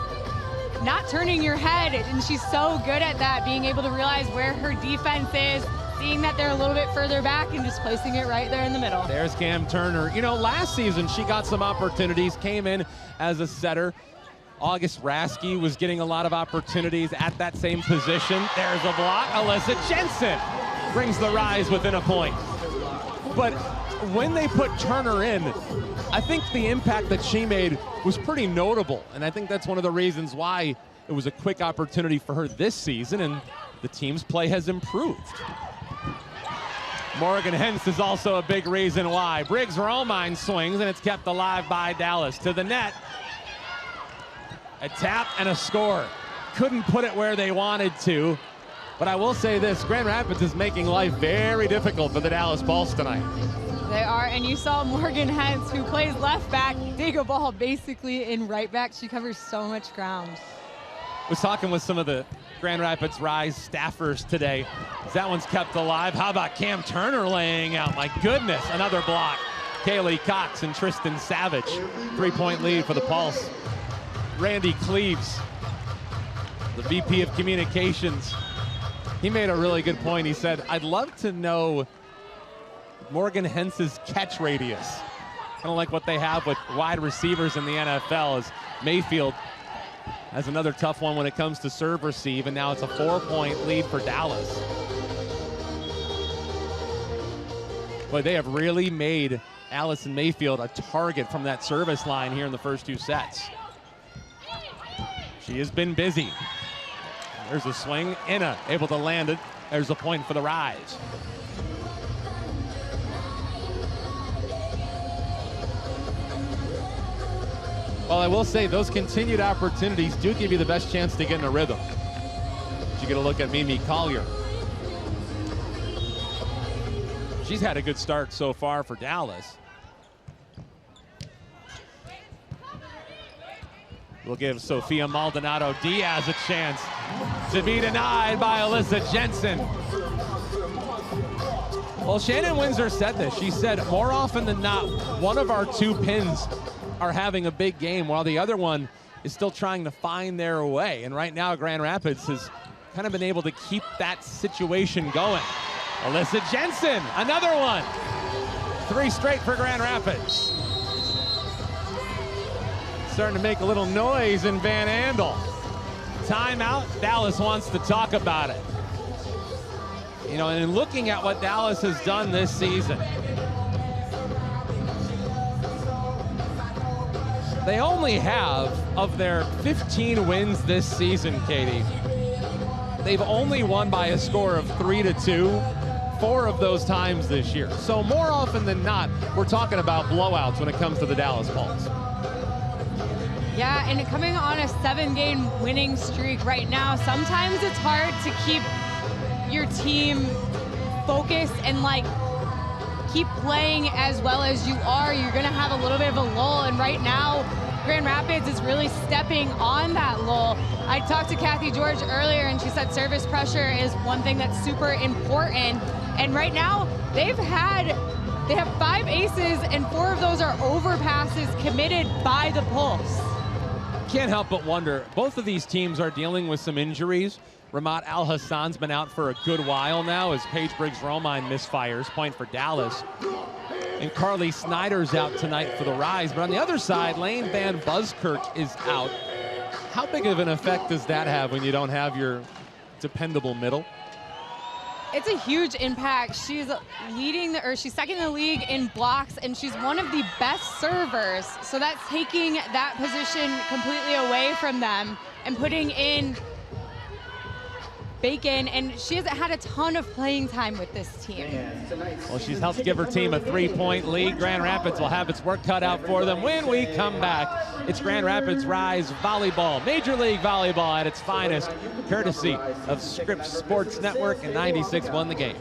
not turning your head, and she's so good at that, being able to realize where her defense is, seeing that they're a little bit further back and just placing it right there in the middle. There's Cam Turner. You know, last season she got some opportunities, came in as a setter. August Rasky was getting a lot of opportunities at that same position. There's a block. Alyssa Jensen brings the Rise within a point. But when they put Turner in, I think the impact that she made was pretty notable, and I think that's one of the reasons why it was a quick opportunity for her this season, and the team's play has improved. Morgan Hens is also a big reason why. Briggs Romine swings, and it's kept alive by Dallas. To the net, a tap and a score. Couldn't put it where they wanted to, but I will say this, Grand Rapids is making life very difficult for the Dallas Pulse tonight. They are, and you saw Morgan Hens, who plays left back, dig a ball basically in right back. She covers so much ground. Was talking with some of the Grand Rapids Rise staffers today. That one's kept alive. How about Cam Turner laying out? My goodness, another block. Kaylee Cox and Tristan Savage. 3-point lead for the Pulse. Randy Cleaves, the VP of Communications, he made a really good point. He said, I'd love to know Morgan Hens's catch radius. Kind of like what they have with wide receivers in the NFL, as Mayfield has another tough one when it comes to serve receive, and now it's a 4-point lead for Dallas. Boy, they have really made Allison Mayfield a target from that service line here in the first 2 sets. She has been busy. There's a swing. Inna able to land it. There's a point for the Rise. Well, I will say those continued opportunities do give you the best chance to get in a rhythm. You get a look at Mimi Collier. She's had a good start so far for Dallas. We'll give Sofia Maldonado Diaz a chance to be denied by Alyssa Jensen. Well, Shannon Windsor said this. She said, more often than not, one of our 2 pins are having a big game while the other one is still trying to find their way. And right now, Grand Rapids has kind of been able to keep that situation going. Alyssa Jensen, another one. 3 straight for Grand Rapids. Starting to make a little noise in Van Andel. Timeout, Dallas wants to talk about it. You know, and looking at what Dallas has done this season, they only have, of their 15 wins this season, Katie, they've only won by a score of 3-2. 4 of those times this year. So more often than not, we're talking about blowouts when it comes to the Dallas Pulse. Yeah, and coming on a 7-game winning streak right now, sometimes it's hard to keep your team focused and like keep playing as well as you are. You're gonna have a little bit of a lull, and right now, Grand Rapids is really stepping on that lull. I talked to Kathy George earlier, and she said service pressure is one thing that's super important. And right now, they have 5 aces, and 4 of those are overpasses committed by the Pulse. Can't help but wonder, both of these teams are dealing with some injuries. Ramat Al-Hassan's been out for a good while now as Paige Briggs-Romine misfires, point for Dallas. And Carly Snyder's out tonight for the Rise. But on the other side, Lane Van Buskirk is out. How big of an effect does that have when you don't have your dependable middle? It's a huge impact. She's she's second in the league in blocks, and she's one of the best servers. So that's taking that position completely away from them and putting in Bacon, and she hasn't had a ton of playing time with this team. Well, she's helped give her team a 3-point lead. Grand Rapids will have its work cut out for them when we come back. It's Grand Rapids Rise Volleyball, Major League Volleyball at its finest, courtesy of Scripps Sports Network, and 96 won the game.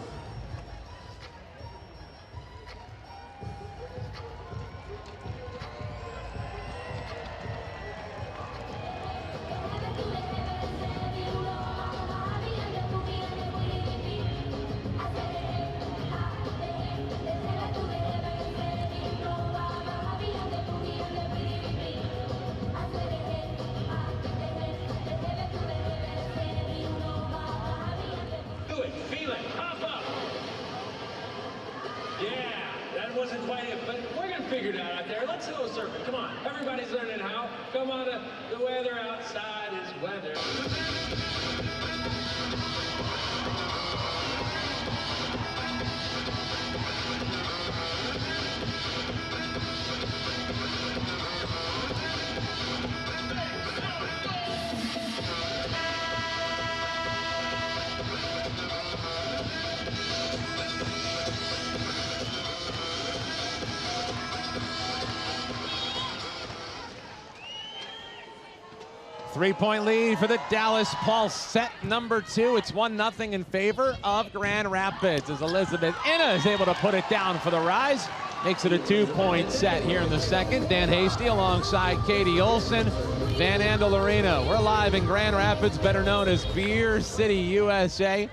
Three-point lead for the Dallas Pulse, set number 2. It's 1-0 in favor of Grand Rapids as Elizabeth Inna is able to put it down for the Rise. Makes it a 2-point set here in the second. Dan Hasty alongside Katie Olson, Van Andel Arena. We're live in Grand Rapids, better known as Beer City, USA,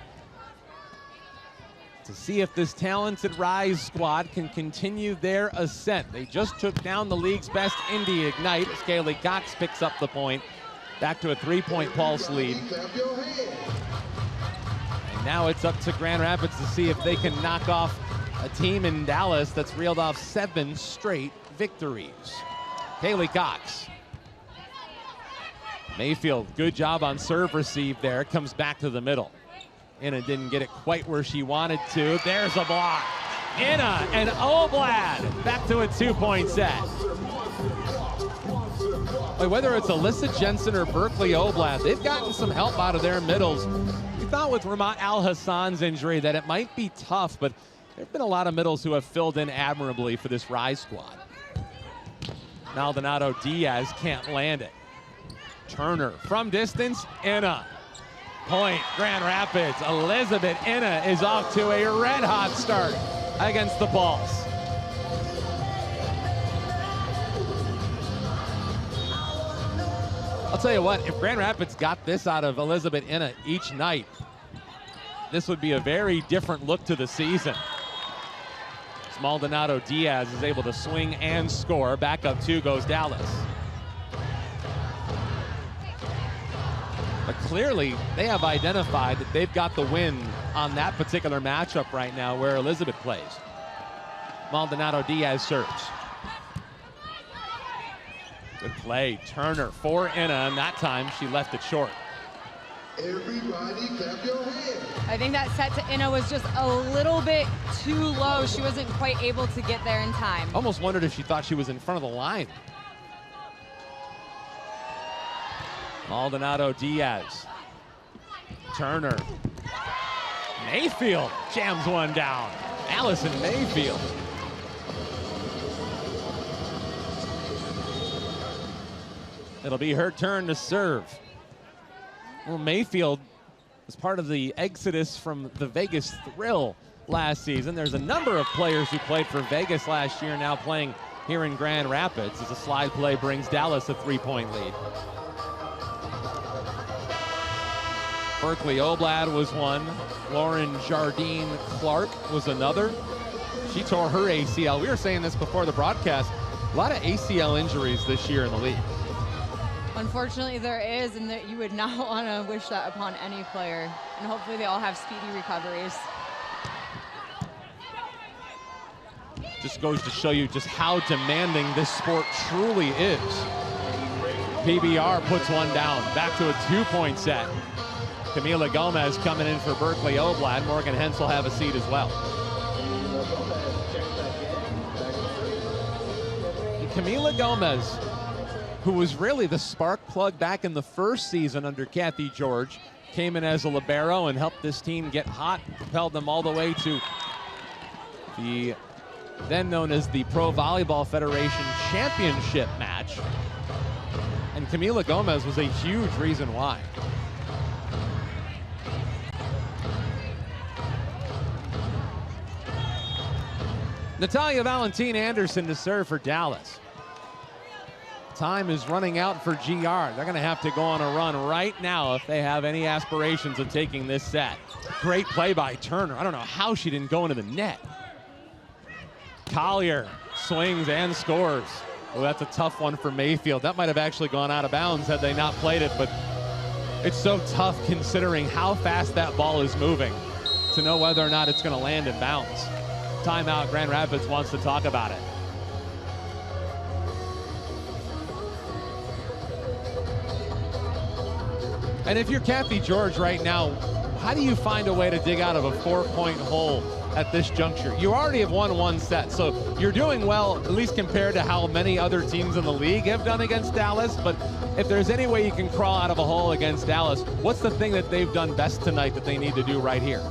to see if this talented Rise squad can continue their ascent. They just took down the league's best Indy Ignite as Kaylee Cox picks up the point. Back to a 3-point Pulse lead. And now it's up to Grand Rapids to see if they can knock off a team in Dallas that's reeled off 7 straight victories. Kaylee Cox. Mayfield, good job on serve receive there. Comes back to the middle. Inna didn't get it quite where she wanted to. There's a block. Inna and Oblad back to a 2-point set. Whether it's Alyssa Jensen or Berkeley Oblad, they've gotten some help out of their middles. We thought with Ramat Al-Hassan's injury that it might be tough, but there have been a lot of middles who have filled in admirably for this Rise squad. Maldonado Diaz can't land it. Turner from distance, Inna. Point, Grand Rapids. Elizabeth Inna is off to a red-hot start against the Pulse. I'll tell you what, if Grand Rapids got this out of Elizabeth Inna each night, this would be a very different look to the season. Rapids. Maldonado Diaz is able to swing and score. Back up 2 goes Dallas. But clearly, they have identified that they've got the win on that particular matchup right now where Elizabeth plays. Maldonado Diaz serves. Good play. Turner for Inna, and that time she left it short. Everybody clap your hands. I think that set to Inna was just a little bit too low. She wasn't quite able to get there in time. Almost wondered if she thought she was in front of the line. Maldonado Diaz. Turner. Mayfield jams one down. Allison Mayfield. It'll be her turn to serve. Well, Mayfield was part of the exodus from the Vegas Thrill last season. There's a number of players who played for Vegas last year now playing here in Grand Rapids as a slide play brings Dallas a 3-point lead. Berkeley Oblad was one. Lauren Jardine Clark was another. She tore her ACL. We were saying this before the broadcast. A lot of ACL injuries this year in the league. Unfortunately, there is, and that you would not want to wish that upon any player. And hopefully they all have speedy recoveries. Just goes to show you just how demanding this sport truly is. PBR puts one down. Back to a 2-point set. Camila Gomez coming in for Berkeley Oblad. Morgan Hentz will have a seat as well. And Camila Gomez, who was really the spark plug back in the first season under Kathy George, came in as a libero and helped this team get hot, propelled them all the way to the then known as the Pro Volleyball Federation Championship match. And Camila Gomez was a huge reason why. Natalia Valentin Anderson to serve for Dallas. Time is running out for GR. They're going to have to go on a run right now if they have any aspirations of taking this set. Great play by Turner. I don't know how she didn't go into the net. Collier swings and scores. Oh, that's a tough one for Mayfield. That might have actually gone out of bounds had they not played it, but it's so tough considering how fast that ball is moving to know whether or not it's going to land in bounds. Timeout. Grand Rapids wants to talk about it. And if you're Kathy George right now, how do you find a way to dig out of a 4-point hole at this juncture? You already have won one set, so you're doing well, at least compared to how many other teams in the league have done against Dallas. But if there's any way you can crawl out of a hole against Dallas, what's the thing that they've done best tonight that they need to do right here?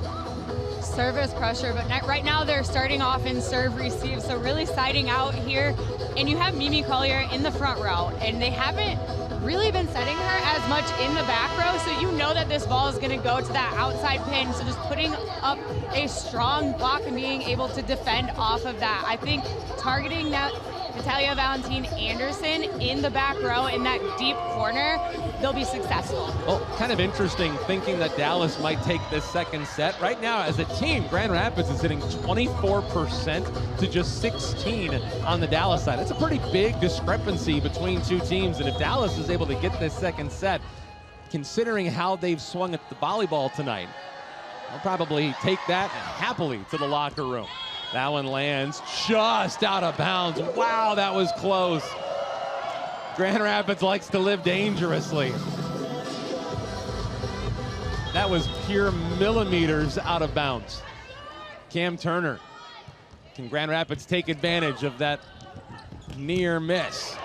Service pressure, but right now they're starting off in serve receive, so really siding out here. And you have Mimi Collier in the front row, and they haven't really been setting her as much in the back row, so you know that this ball is going to go to that outside pin. So just putting up a strong block and being able to defend off of that. I think targeting that Natalia Valentin Anderson in the back row in that deep corner, they'll be successful. Well, kind of interesting thinking that Dallas might take this second set. Right now, as a team, Grand Rapids is hitting 24% to just 16 on the Dallas side. It's a pretty big discrepancy between two teams, and if Dallas is able to get this second set, considering how they've swung at the volleyball tonight, they'll probably take that happily to the locker room. That one lands just out of bounds. Wow, that was close. Grand Rapids likes to live dangerously. That was pure millimeters out of bounds. Cam Turner. Can Grand Rapids take advantage of that near miss?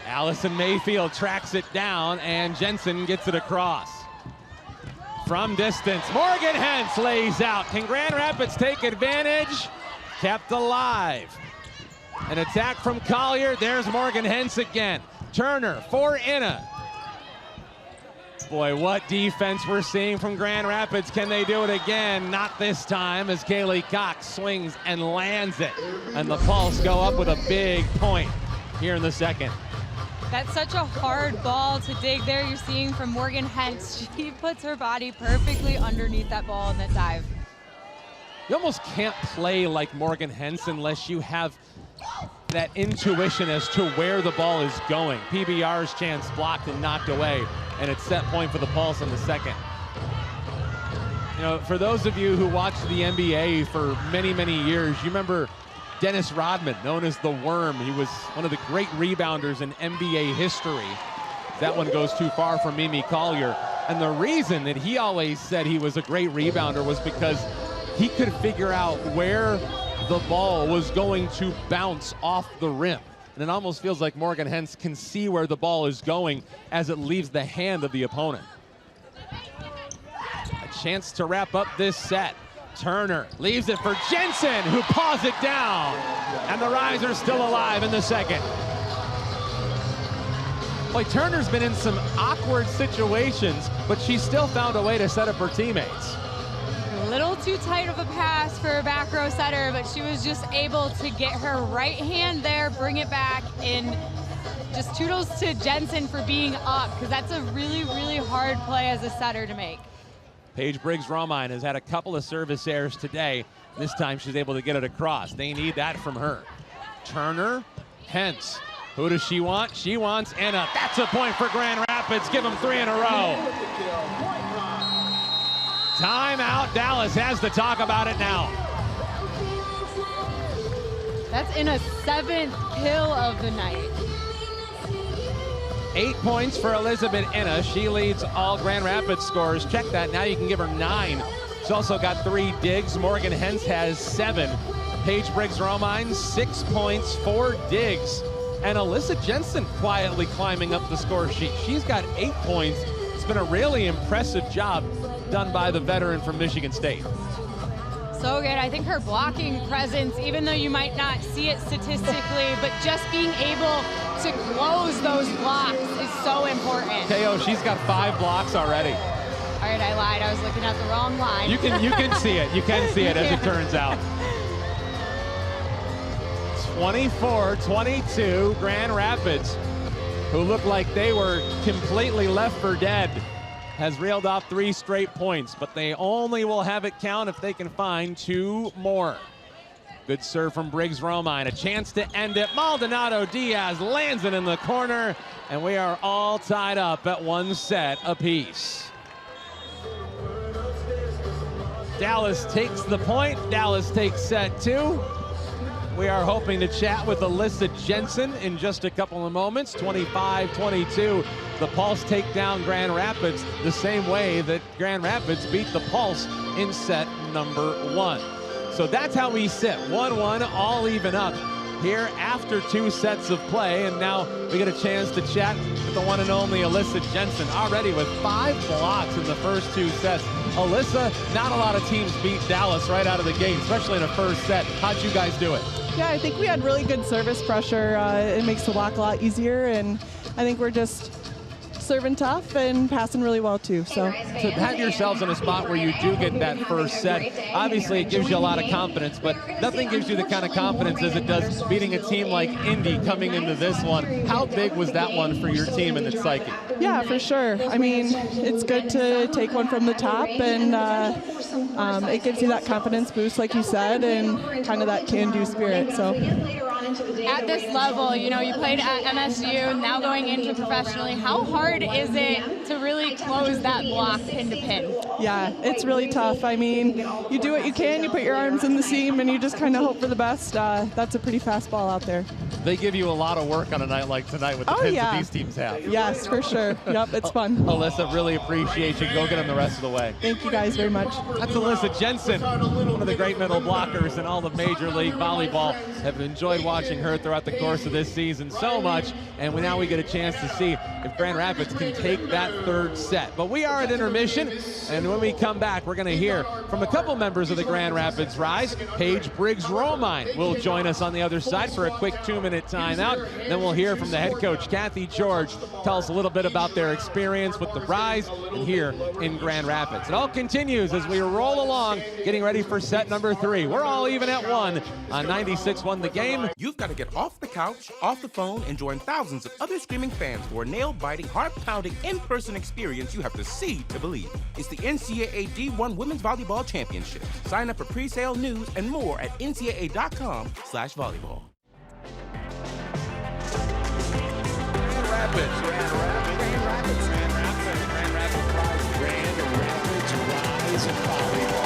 Allison Mayfield tracks it down, and Jensen gets it across. From distance, Morgan Hentz lays out. Can Grand Rapids take advantage? Kept alive. An attack from Collier. There's Morgan Hentz again. Turner for Inna. Boy, what defense we're seeing from Grand Rapids. Can they do it again? Not this time, as Kaylee Cox swings and lands it. And the Pulse go up with a big point here in the second. That's such a hard ball to dig there. You're seeing from Morgan Hentz. She puts her body perfectly underneath that ball in that dive. You almost can't play like Morgan Hens unless you have that intuition as to where the ball is going. PBR's chance blocked and knocked away, and it's set point for the Pulse in the second. You know, for those of you who watched the NBA for many, many years, you remember Dennis Rodman, known as the Worm. He was one of the great rebounders in NBA history. That one goes too far for Mimi Collier. And the reason that he always said he was a great rebounder was because he could figure out where the ball was going to bounce off the rim. And it almost feels like Morgan Hens can see where the ball is going as it leaves the hand of the opponent. A chance to wrap up this set. Turner leaves it for Jensen, who paws it down. And the Rise are still alive in the second. Boy, Turner's been in some awkward situations, but she still found a way to set up her teammates. A little too tight of a pass for a back row setter, but she was just able to get her right hand there, bring it back, and just toodles to Jensen for being up, because that's a really, really hard play as a setter to make. Paige Briggs-Romine has had a couple of service errors today. This time she's able to get it across. They need that from her. Turner, Hens. Who does she want? She wants Anna. That's a point for Grand Rapids. Give them 3 in a row. Timeout. Dallas has to talk about it now. That's in a 7th kill of the night. 8 points for Elizabeth Inna. She leads all Grand Rapids scorers. Check that. Now you can give her 9. She's also got 3 digs. Morgan Hens has 7. Paige Briggs-Romine, 6 points, 4 digs. And Alyssa Jensen quietly climbing up the score sheet. She's got 8 points. It's been a really impressive job done by the veteran from Michigan State. So good. I think her blocking presence, even though you might not see it statistically, but just being able to close those blocks is so important. KO, she's got 5 blocks already. All right, I lied. I was looking at the wrong line. You can see it. You can see it as it turns out. 24-22, Grand Rapids, who looked like they were completely left for dead, has reeled off 3 straight points, but they only will have it count if they can find 2 more. Good serve from Briggs-Romine, a chance to end it. Maldonado Diaz lands it in the corner, and we are all tied up at 1 set apiece. Dallas takes the point. Dallas takes set 2. We are hoping to chat with Alyssa Jensen in just a couple of moments. 25-22, the Pulse take down Grand Rapids the same way that Grand Rapids beat the Pulse in set number 1. So that's how we sit, 1-1, all even up here after 2 sets of play. And now we get a chance to chat with the one and only Alyssa Jensen, already with 5 blocks in the first 2 sets. Alyssa, not a lot of teams beat Dallas right out of the gate, especially in a first set. How'd you guys do it? Yeah, I think we had really good service pressure. It makes the block a lot easier, and I think we're just serving tough and passing really well too. So to have yourselves in a spot where you do get that first set, obviously it gives you a lot of confidence, but nothing gives you the kind of confidence as it does beating a team like Indy coming into this one. How big was that one for your team and its psyche? Yeah, for sure. I mean, it's good to take one from the top, and it gives you that confidence boost, like you said, and kind of that can-do spirit. So at this level, you know, you played at MSU, now going into professionally, how hard is it to really close that block pin to pin? Yeah, it's really tough. I mean, you do what you can, you put your arms in the seam, and you just kind of hope for the best. That's a pretty fast ball out there. They give you a lot of work on a night like tonight with the pins that these teams have. Yes, for sure. Yep, it's fun. Alyssa, really appreciate you. Go get them the rest of the way. Thank you guys very much. That's Alyssa Jensen, one of the great middle blockers in all of Major League Volleyball. Have enjoyed watching her throughout the course of this season so much, and now we get a chance to see if Grand Rapids can take that 3rd set. But we are at intermission, and when we come back, we're going to hear from a couple members of the Grand Rapids Rise. Paige Briggs-Romine will join us on the other side for a quick 2-minute 2-minute timeout. Then we'll hear from the head coach, Kathy George, tell us a little bit about their experience with the Rise and here in Grand Rapids. It all continues as we roll along, getting ready for set number 3. We're all even at 1 on 96.1 The Game. You've got to get off the couch, off the phone, and join thousands of other screaming fans for a nail-biting, heart-pounding, in-person experience you have to see to believe. It's the NCAA D1 Women's Volleyball Championship. Sign up for pre-sale news and more at ncaa.com/volleyball. Grand Rapids Rise in volleyball.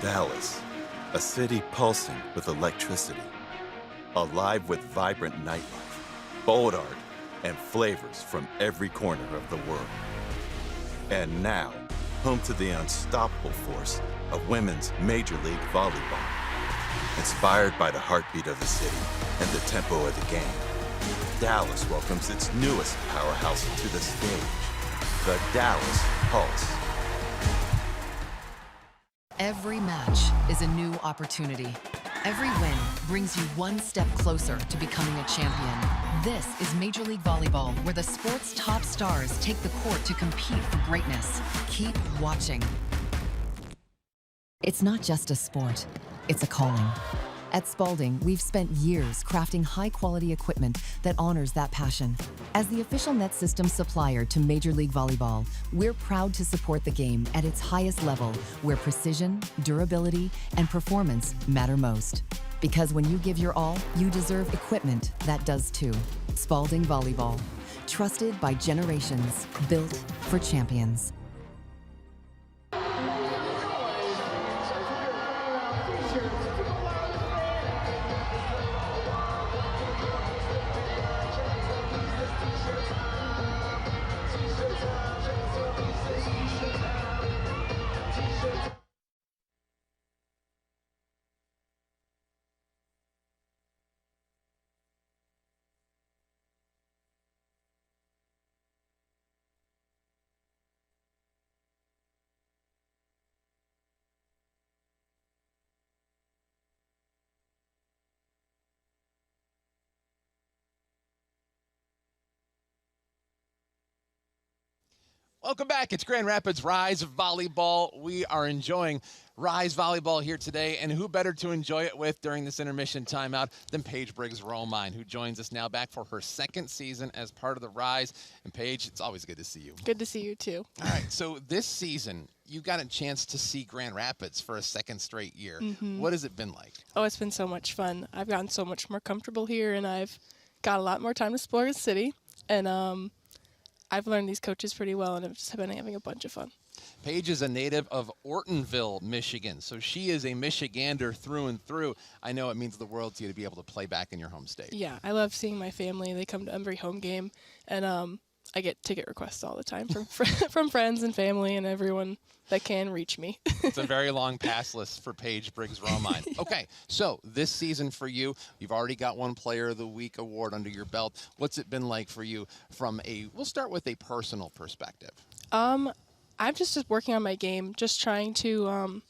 Dallas, a city pulsing with electricity, alive with vibrant nightlife, bold art, and flavors from every corner of the world. And now, home to the unstoppable force of women's Major League Volleyball. Inspired by the heartbeat of the city and the tempo of the game, Dallas welcomes its newest powerhouse to the stage, the Dallas Pulse. Every match is a new opportunity. Every win brings you one step closer to becoming a champion. This is Major League Volleyball, where the sport's top stars take the court to compete for greatness. Keep watching. It's not just a sport, it's a calling. At Spalding, we've spent years crafting high-quality equipment that honors that passion. As the official net system supplier to Major League Volleyball, we're proud to support the game at its highest level, where precision, durability, and performance matter most. Because when you give your all, you deserve equipment that does too. Spalding Volleyball, trusted by generations, built for champions. Welcome back. It's Grand Rapids Rise Volleyball. We are enjoying Rise Volleyball here today, and who better to enjoy it with during this intermission timeout than Paige Briggs-Romine, who joins us now back for her second season as part of the Rise. And Paige, it's always good to see you. Good to see you too. All right, so this season, you got a chance to see Grand Rapids for a second straight year. What has it been like? Oh, it's been so much fun. I've gotten so much more comfortable here, and I've got a lot more time to explore the city. And I've learned these coaches pretty well, and I've just been having a bunch of fun. Paige is a native of Ortonville, Michigan, so she is a Michigander through and through. I know it means the world to you to be able to play back in your home state. Yeah, I love seeing my family. They come to every home game, and I get ticket requests all the time from from friends and family and everyone that can reach me. It's a very long pass list for Paige Briggs-Romine. Yeah. Okay, so this season for you, you've already got one Player of the Week award under your belt. What's it been like for you from we'll start with a personal perspective. I'm just working on my game, just trying to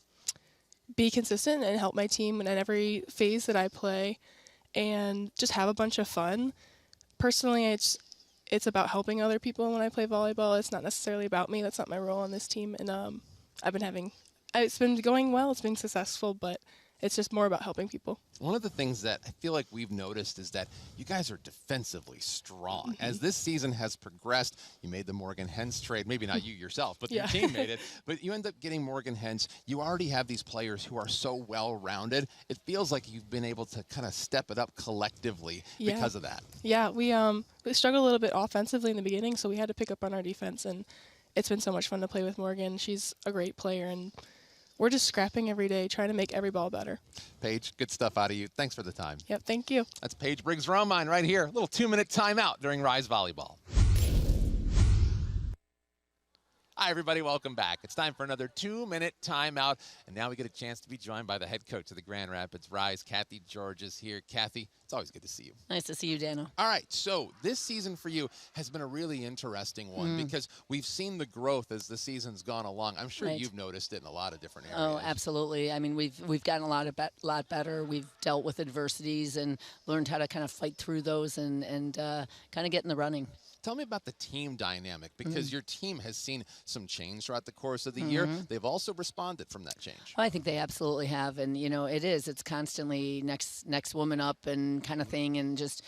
be consistent and help my team in every phase that I play and just have a bunch of fun. Personally, it's about helping other people when I play volleyball. It's not necessarily about me. That's not my role on this team. And it's been going well. It's been successful, but it's just more about helping people. One of the things that I feel like we've noticed is that you guys are defensively strong. As this season has progressed, you made the Morgan Hens trade. Maybe not you yourself, but your team made it. But you end up getting Morgan Hens. You already have these players who are so well-rounded. It feels like you've been able to kind of step it up collectively because of that. Yeah, we struggled a little bit offensively in the beginning, so we had to pick up on our defense. And it's been so much fun to play with Morgan. She's a great player, and we're just scrapping every day, trying to make every ball better. Paige, good stuff out of you. Thanks for the time. Yep, thank you. That's Paige Briggs-Romine right here. A little 2-minute timeout during Rise Volleyball. Hi, everybody. Welcome back. It's time for another 2-minute timeout. And now we get a chance to be joined by the head coach of the Grand Rapids Rise. Kathy George is here. Kathy, it's always good to see you. Nice to see you, Dano. All right. So this season for you has been a really interesting one because we've seen the growth as the season's gone along. I'm sure you've noticed it in a lot of different areas. Oh, absolutely. I mean, we've gotten a lot better. We've dealt with adversities and learned how to kind of fight through those and kind of get in the running. Tell me about the team dynamic, because your team has seen some change throughout the course of the year. They've also responded from that change. I think they absolutely have, and it's constantly next woman up and kind of thing, and just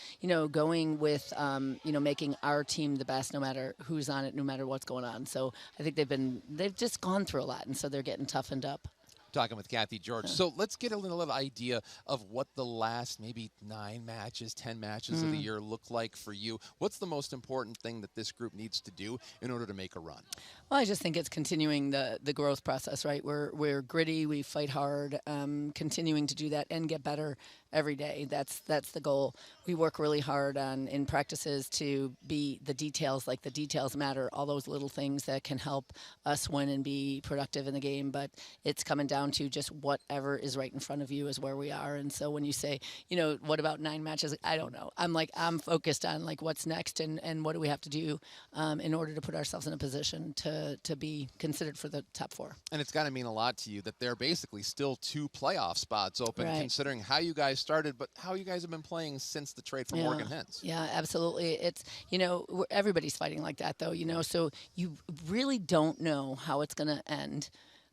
going with making our team the best no matter who's on it, no matter what's going on. So I think they've just gone through a lot, and so they're getting toughened up. Talking with Kathy George. So let's get a little idea of what the last maybe 9 matches, 10 matches of the year look like for you. What's the most important thing that this group needs to do in order to make a run? Well, I just think it's continuing the growth process, right? We're gritty, we fight hard, continuing to do that and get better every day. That's the goal. We work really hard in practices to be the details, like the details matter, all those little things that can help us win and be productive in the game. But it's coming down to just whatever is right in front of you is where we are. And so when you say, what about 9 matches? I don't know. I'm focused on what's next and what do we have to do in order to put ourselves in a position to be considered for the top 4. And it's got to mean a lot to you that there are basically still 2 playoff spots open, considering how you guys started, but how you guys have been playing since the trade from Morgan Hens. Yeah, absolutely. It's, everybody's fighting like that, though, so you really don't know how it's going to end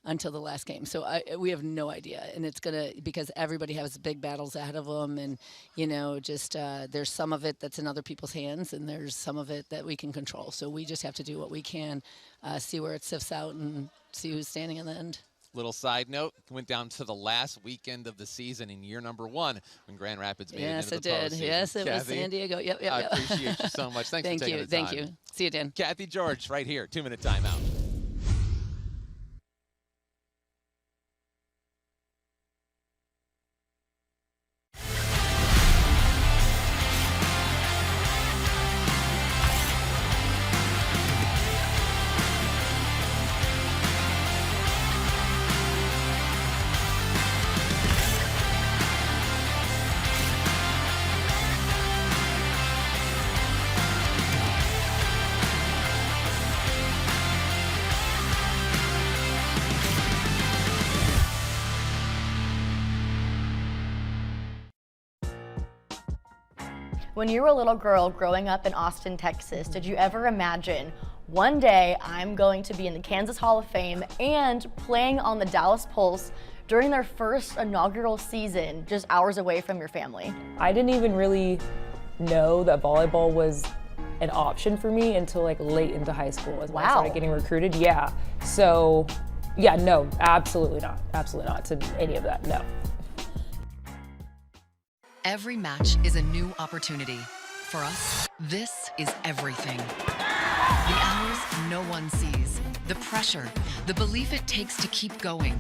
until the last game. So we have no idea. And it's going to, because everybody has big battles ahead of them. And, there's some of it that's in other people's hands, and there's some of it that we can control. So we just have to do what we can, see where it sifts out and see who's standing in the end. Little side note, went down to the last weekend of the season in year number 1 when Grand Rapids made it into the postseason. Yes, it was Kathy, San Diego. Yep. I appreciate you so much. Thanks for taking the time. Thank you. See you, Dan. Kathy George right here, 2-minute timeout. When you were a little girl growing up in Austin, Texas, did you ever imagine one day I'm going to be in the Kansas Hall of Fame and playing on the Dallas Pulse during their first inaugural season, just hours away from your family? I didn't even really know that volleyball was an option for me until late into high school as when I started getting recruited. Yeah. So, yeah, no, absolutely not. Absolutely not to any of that, no. Every match is a new opportunity. For us, this is everything. The hours no one sees, the pressure, the belief it takes to keep going.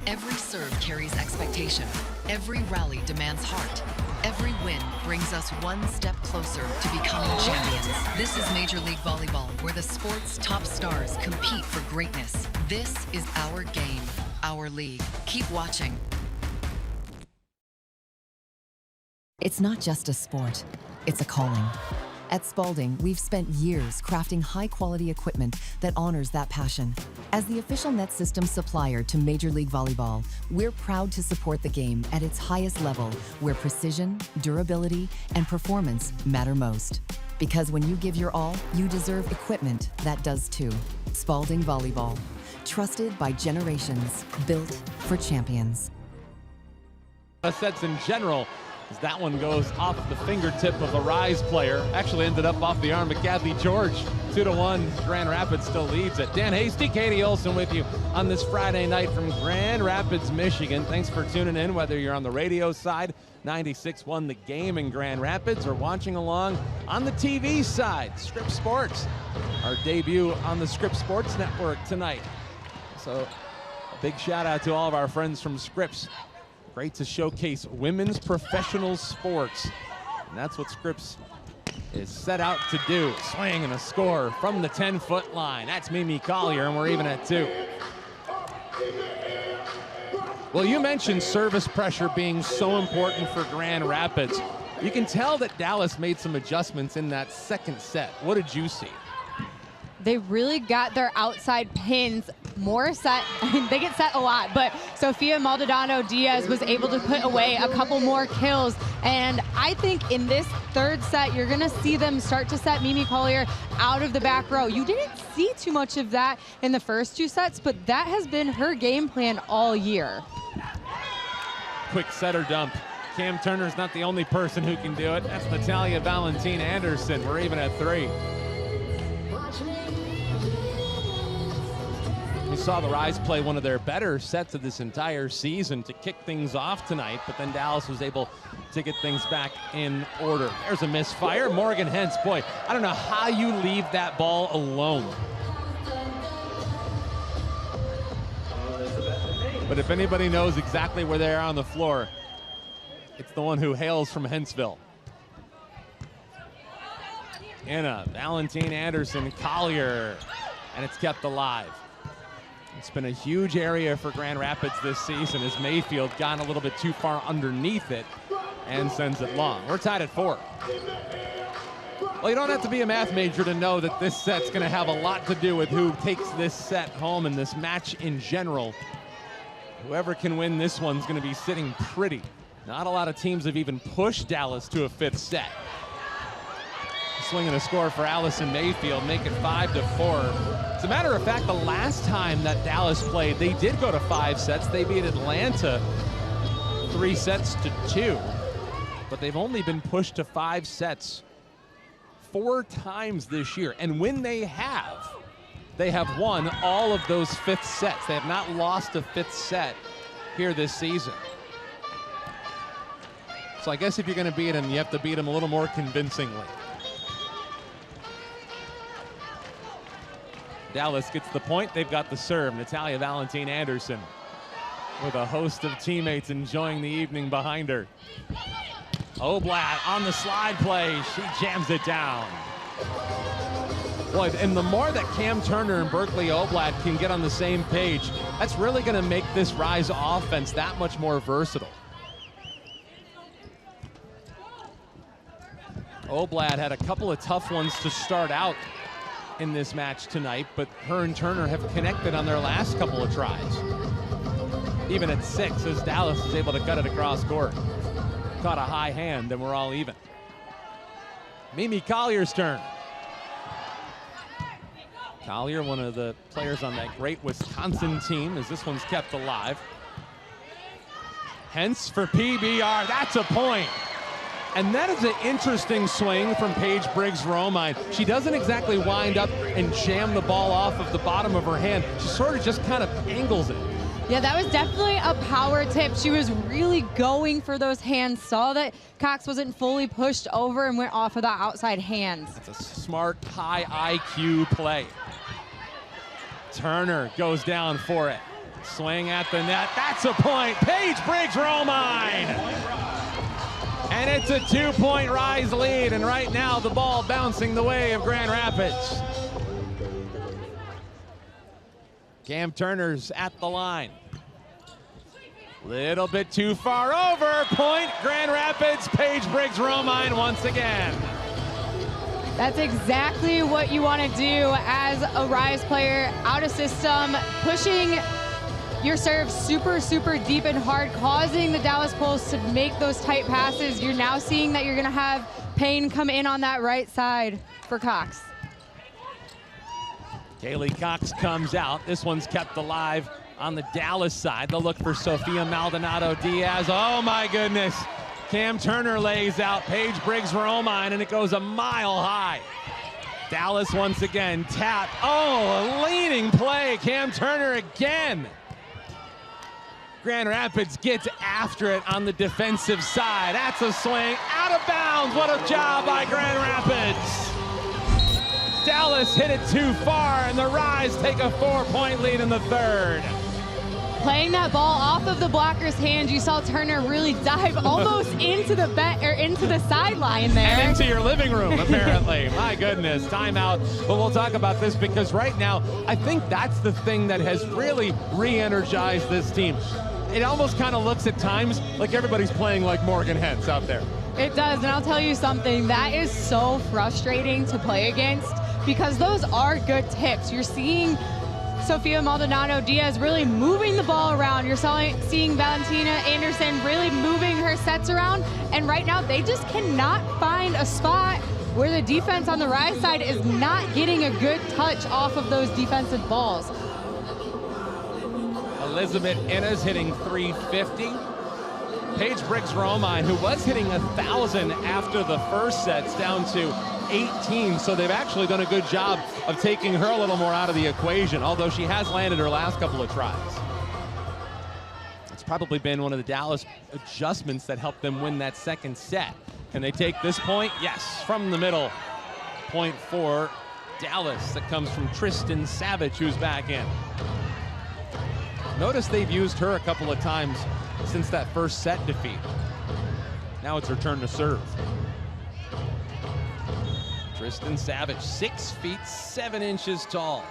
Every serve carries expectation. Every rally demands heart. Every win brings us one step closer to becoming champions. This is Major League Volleyball, where the sport's top stars compete for greatness. This is our game, our league. Keep watching. It's not just a sport, it's a calling. At Spalding, we've spent years crafting high-quality equipment that honors that passion. As the official net system supplier to Major League Volleyball, we're proud to support the game at its highest level, where precision, durability, and performance matter most. Because when you give your all, you deserve equipment that does too. Spalding Volleyball, trusted by generations, built for champions. Sets in general, as that one goes off the fingertip of a Rise player. Actually ended up off the arm of Kathy George. 2-1, Grand Rapids still leads it. Dan Hasty, Katie Olson with you on this Friday night from Grand Rapids, Michigan. Thanks for tuning in, whether you're on the radio side, 96.1 The Game in Grand Rapids, or watching along on the TV side, Scripps Sports. Our debut on the Scripps Sports Network tonight. So a big shout out to all of our friends from Scripps. Great to showcase women's professional sports. And that's what Scripps is set out to do. Swing and a score from the 10-foot line. That's Mimi Collier, and we're even at 2. Well, you mentioned service pressure being so important for Grand Rapids. You can tell that Dallas made some adjustments in that second set. What did you see? They really got their outside pins more set. They get set a lot, but Sofia Maldonado Diaz was able to put away a couple more kills. And I think in this third set, you're gonna see them start to set Mimi Collier out of the back row. You didn't see too much of that in the first 2 sets, but that has been her game plan all year. Quick setter dump. Cam Turner's not the only person who can do it. That's Natalia Valentin Anderson. We're even at 3. We saw the Rise play one of their better sets of this entire season to kick things off tonight, but then Dallas was able to get things back in order. There's a misfire. Morgan Hentz, boy, I don't know how you leave that ball alone. But if anybody knows exactly where they are on the floor, it's the one who hails from Hentzville. Anna, Valentin Anderson, Collier, and it's kept alive. It's been a huge area for Grand Rapids this season as Mayfield gone a little bit too far underneath it and sends it long. We're tied at 4. Well, you don't have to be a math major to know that this set's going to have a lot to do with who takes this set home and this match in general. Whoever can win this one's going to be sitting pretty. Not a lot of teams have even pushed Dallas to a 5th set. Swing and a score for Allison Mayfield, make it 5-4. As a matter of fact, the last time that Dallas played, they did go to 5 sets. They beat Atlanta 3-2, but they've only been pushed to 5 sets 4 times this year. And when they have won all of those 5th sets. They have not lost a 5th set here this season. So I guess if you're going to beat them, you have to beat them a little more convincingly. Dallas gets the point. They've got the serve. Natalia Valentin Anderson with a host of teammates enjoying the evening behind her. Oblad on the slide play. She jams it down. Boy, and the more that Cam Turner and Berkeley Oblad can get on the same page, that's really going to make this Rise offense that much more versatile. Oblad had a couple of tough ones to start out in this match tonight, but her and Turner have connected on their last couple of tries. Even at 6, as Dallas is able to cut it across court. Caught a high hand, and we're all even. Mimi Collier's turn. Collier, one of the players on that great Wisconsin team, as this one's kept alive. Hentz for PBR, that's a point. And that is an interesting swing from Paige Briggs-Romine. She doesn't exactly wind up and jam the ball off of the bottom of her hand. She sort of just kind of angles it. Yeah, that was definitely a power tip. She was really going for those hands, saw that Cox wasn't fully pushed over and went off of the outside hands. That's a smart, high IQ play. Turner goes down for it. Swing at the net, that's a point. Paige Briggs-Romine! And it's a 2-point Rise lead, and right now the ball bouncing the way of Grand Rapids. Cam Turner's at the line. Little bit too far over. Point, Grand Rapids. Paige Briggs-Romine once again. That's exactly what you want to do as a Rise player, out of system, pushing your serve super, super deep and hard, causing the Dallas Pulse to make those tight passes. You're now seeing that you're going to have Payne come in on that right side for Cox. Kaylee Cox comes out. This one's kept alive on the Dallas side. They'll look for Sofia Maldonado Diaz. Oh my goodness. Cam Turner lays out Paige Briggs-Romine, and it goes a mile high. Dallas once again tap. Oh, a leaning play. Cam Turner again. Grand Rapids gets after it on the defensive side. That's a swing out of bounds. What a job by Grand Rapids. Dallas hit it too far, and the Rise take a 4-point lead in the third. Playing that ball off of the blocker's hands, you saw Turner really dive almost into the sideline there. And into your living room, apparently. My goodness, timeout. But we'll talk about this because right now, I think that's the thing that has really re-energized this team. It almost kind of looks at times like everybody's playing like Morgan Hens out there. It does, and I'll tell you something, that is so frustrating to play against because those are good tips. You're seeing Sofia Maldonado-Diaz really moving the ball around. You're seeing Valentina Anderson really moving her sets around. And right now, they just cannot find a spot where the defense on the Rise side is not getting a good touch off of those defensive balls. Elizabeth Innes hitting 350. Paige Briggs-Romine, who was hitting 1,000 after the first set's down to 18, so they've actually done a good job of taking her a little more out of the equation, although she has landed her last couple of tries. It's probably been one of the Dallas adjustments that helped them win that second set. Can they take this point? Yes, from the middle. Point for Dallas. That comes from Tristan Savage, who's back in. Notice they've used her a couple of times since that first set defeat. Now it's her turn to serve. Tristan Savage, 6 feet 7 inches tall.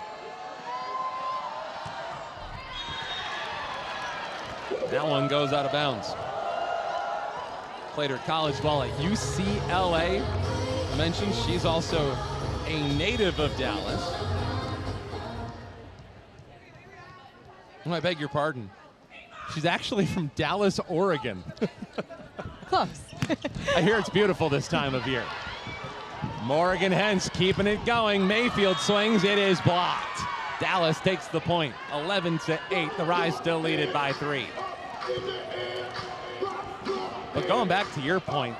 That one goes out of bounds. Played her college ball at UCLA. I mentioned she's also a native of Dallas. Oh, I beg your pardon. She's actually from Dallas, Oregon. Close. I hear it's beautiful this time of year. Morgan Hens keeping it going. Mayfield swings. It is blocked. Dallas takes the point. 11-8. The Rise still lead it by 3. But going back to your point,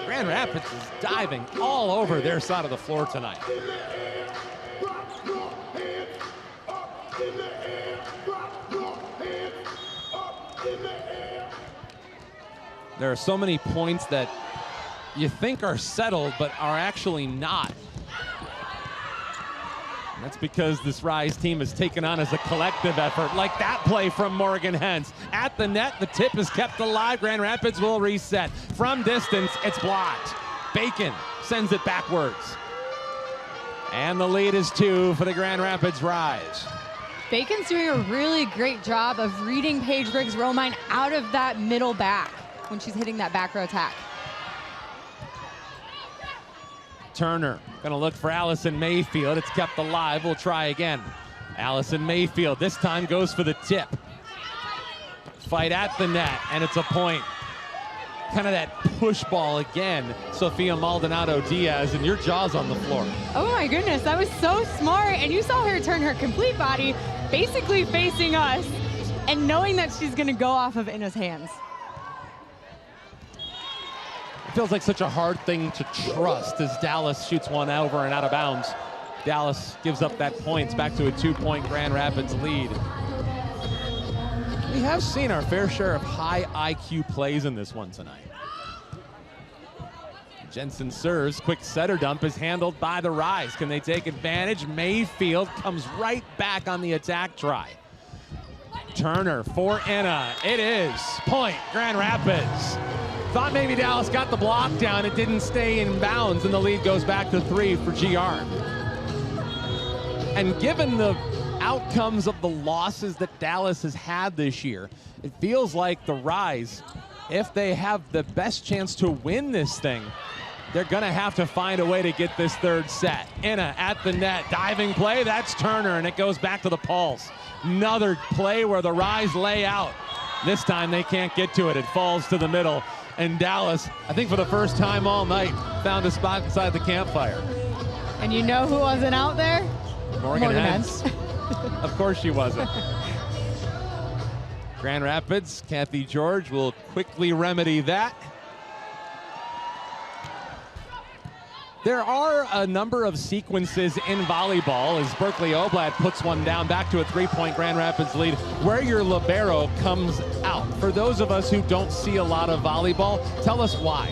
Grand Rapids is diving all over their side of the floor tonight. There are so many points that you think are settled, but are actually not. And that's because this Rise team is taken on as a collective effort, like that play from Morgan Hens. At the net, the tip is kept alive. Grand Rapids will reset. From distance, it's blocked. Bacon sends it backwards. And the lead is 2 for the Grand Rapids Rise. Bacon's doing a really great job of reading Paige Briggs-Romine out of that middle back when she's hitting that back row attack. Turner gonna look for Allison Mayfield. It's kept alive. We'll try again. Allison Mayfield this time goes for the tip. Fight at the net, and it's a point. Kind of that push ball again. Sofia Maldonado-Diaz, and your jaw's on the floor. Oh my goodness, that was so smart. And you saw her turn her complete body, basically facing us, and knowing that she's gonna go off of Inna's hands. Feels like such a hard thing to trust as Dallas shoots one over and out of bounds. Dallas gives up that point. It's back to a 2-point Grand Rapids lead. We have seen our fair share of high IQ plays in this one tonight. Jensen serves, quick setter dump is handled by the Rise. Can they take advantage? Mayfield comes right back on the attack try. Turner for Inna. It is point Grand Rapids. Thought maybe Dallas got the block down. It didn't stay in bounds, and the lead goes back to 3 for GR. And given the outcomes of the losses that Dallas has had this year, it feels like the Rise, if they have the best chance to win this thing, they're gonna have to find a way to get this third set. Inna at the net, diving play, that's Turner, and it goes back to the Pulse. Another play where the Rise lay out. This time they can't get to it. It falls to the middle. And Dallas, I think for the first time all night, found a spot inside the campfire. And you know who wasn't out there? Morgan Hens. Of course she wasn't. Grand Rapids, Kathy George will quickly remedy that. There are a number of sequences in volleyball as Berkeley Oblad puts one down back to a 3-point Grand Rapids lead where your libero comes out. For those of us who don't see a lot of volleyball, tell us why.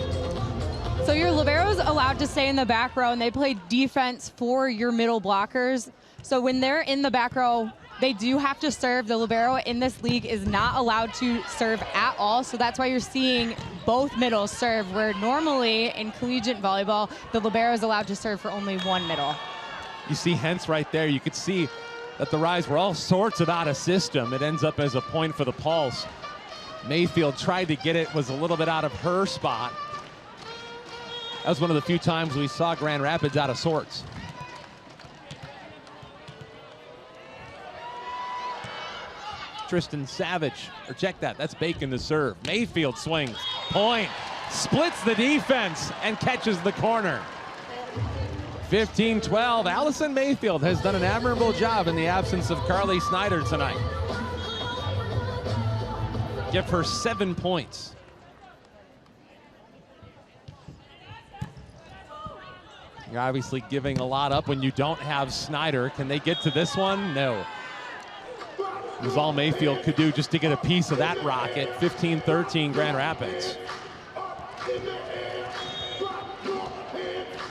So your libero's allowed to stay in the back row and they play defense for your middle blockers. So when they're in the back row they do have to serve. The libero in this league is not allowed to serve at all, so that's why you're seeing both middles serve, where normally in collegiate volleyball, the libero is allowed to serve for only one middle. You see Hentz right there. You could see that the Rise were all sorts of out of system. It ends up as a point for the Pulse. Mayfield tried to get it, was a little bit out of her spot. That was one of the few times we saw Grand Rapids out of sorts. Tristan Savage, or check that, that's Bacon to serve. Mayfield swings, point, splits the defense, and catches the corner. 15-12, Allison Mayfield has done an admirable job in the absence of Carly Snyder tonight. Give her 7 points. You're obviously giving a lot up when you don't have Snyder. Can they get to this one? No. It was all Mayfield could do just to get a piece of that rocket. 15-13 Grand Rapids.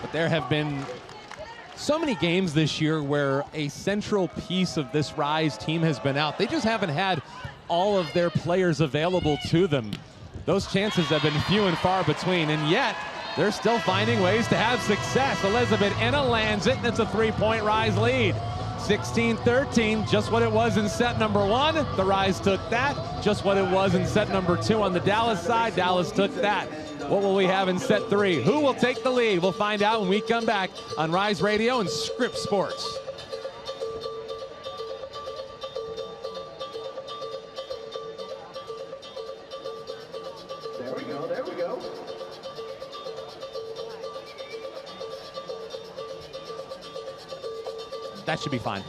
But there have been so many games this year where a central piece of this Rise team has been out. They just haven't had all of their players available to them. Those chances have been few and far between, and yet they're still finding ways to have success. Elizabeth Enna lands it, and it's a 3-point Rise lead. 16-13, just what it was in set number 1. The Rise took that. Just what it was in set number 2 on the Dallas side. Dallas took that. What will we have in set 3? Who will take the lead? We'll find out when we come back on Rise Radio and Scripps Sports. There we go, there we go. That should be fine.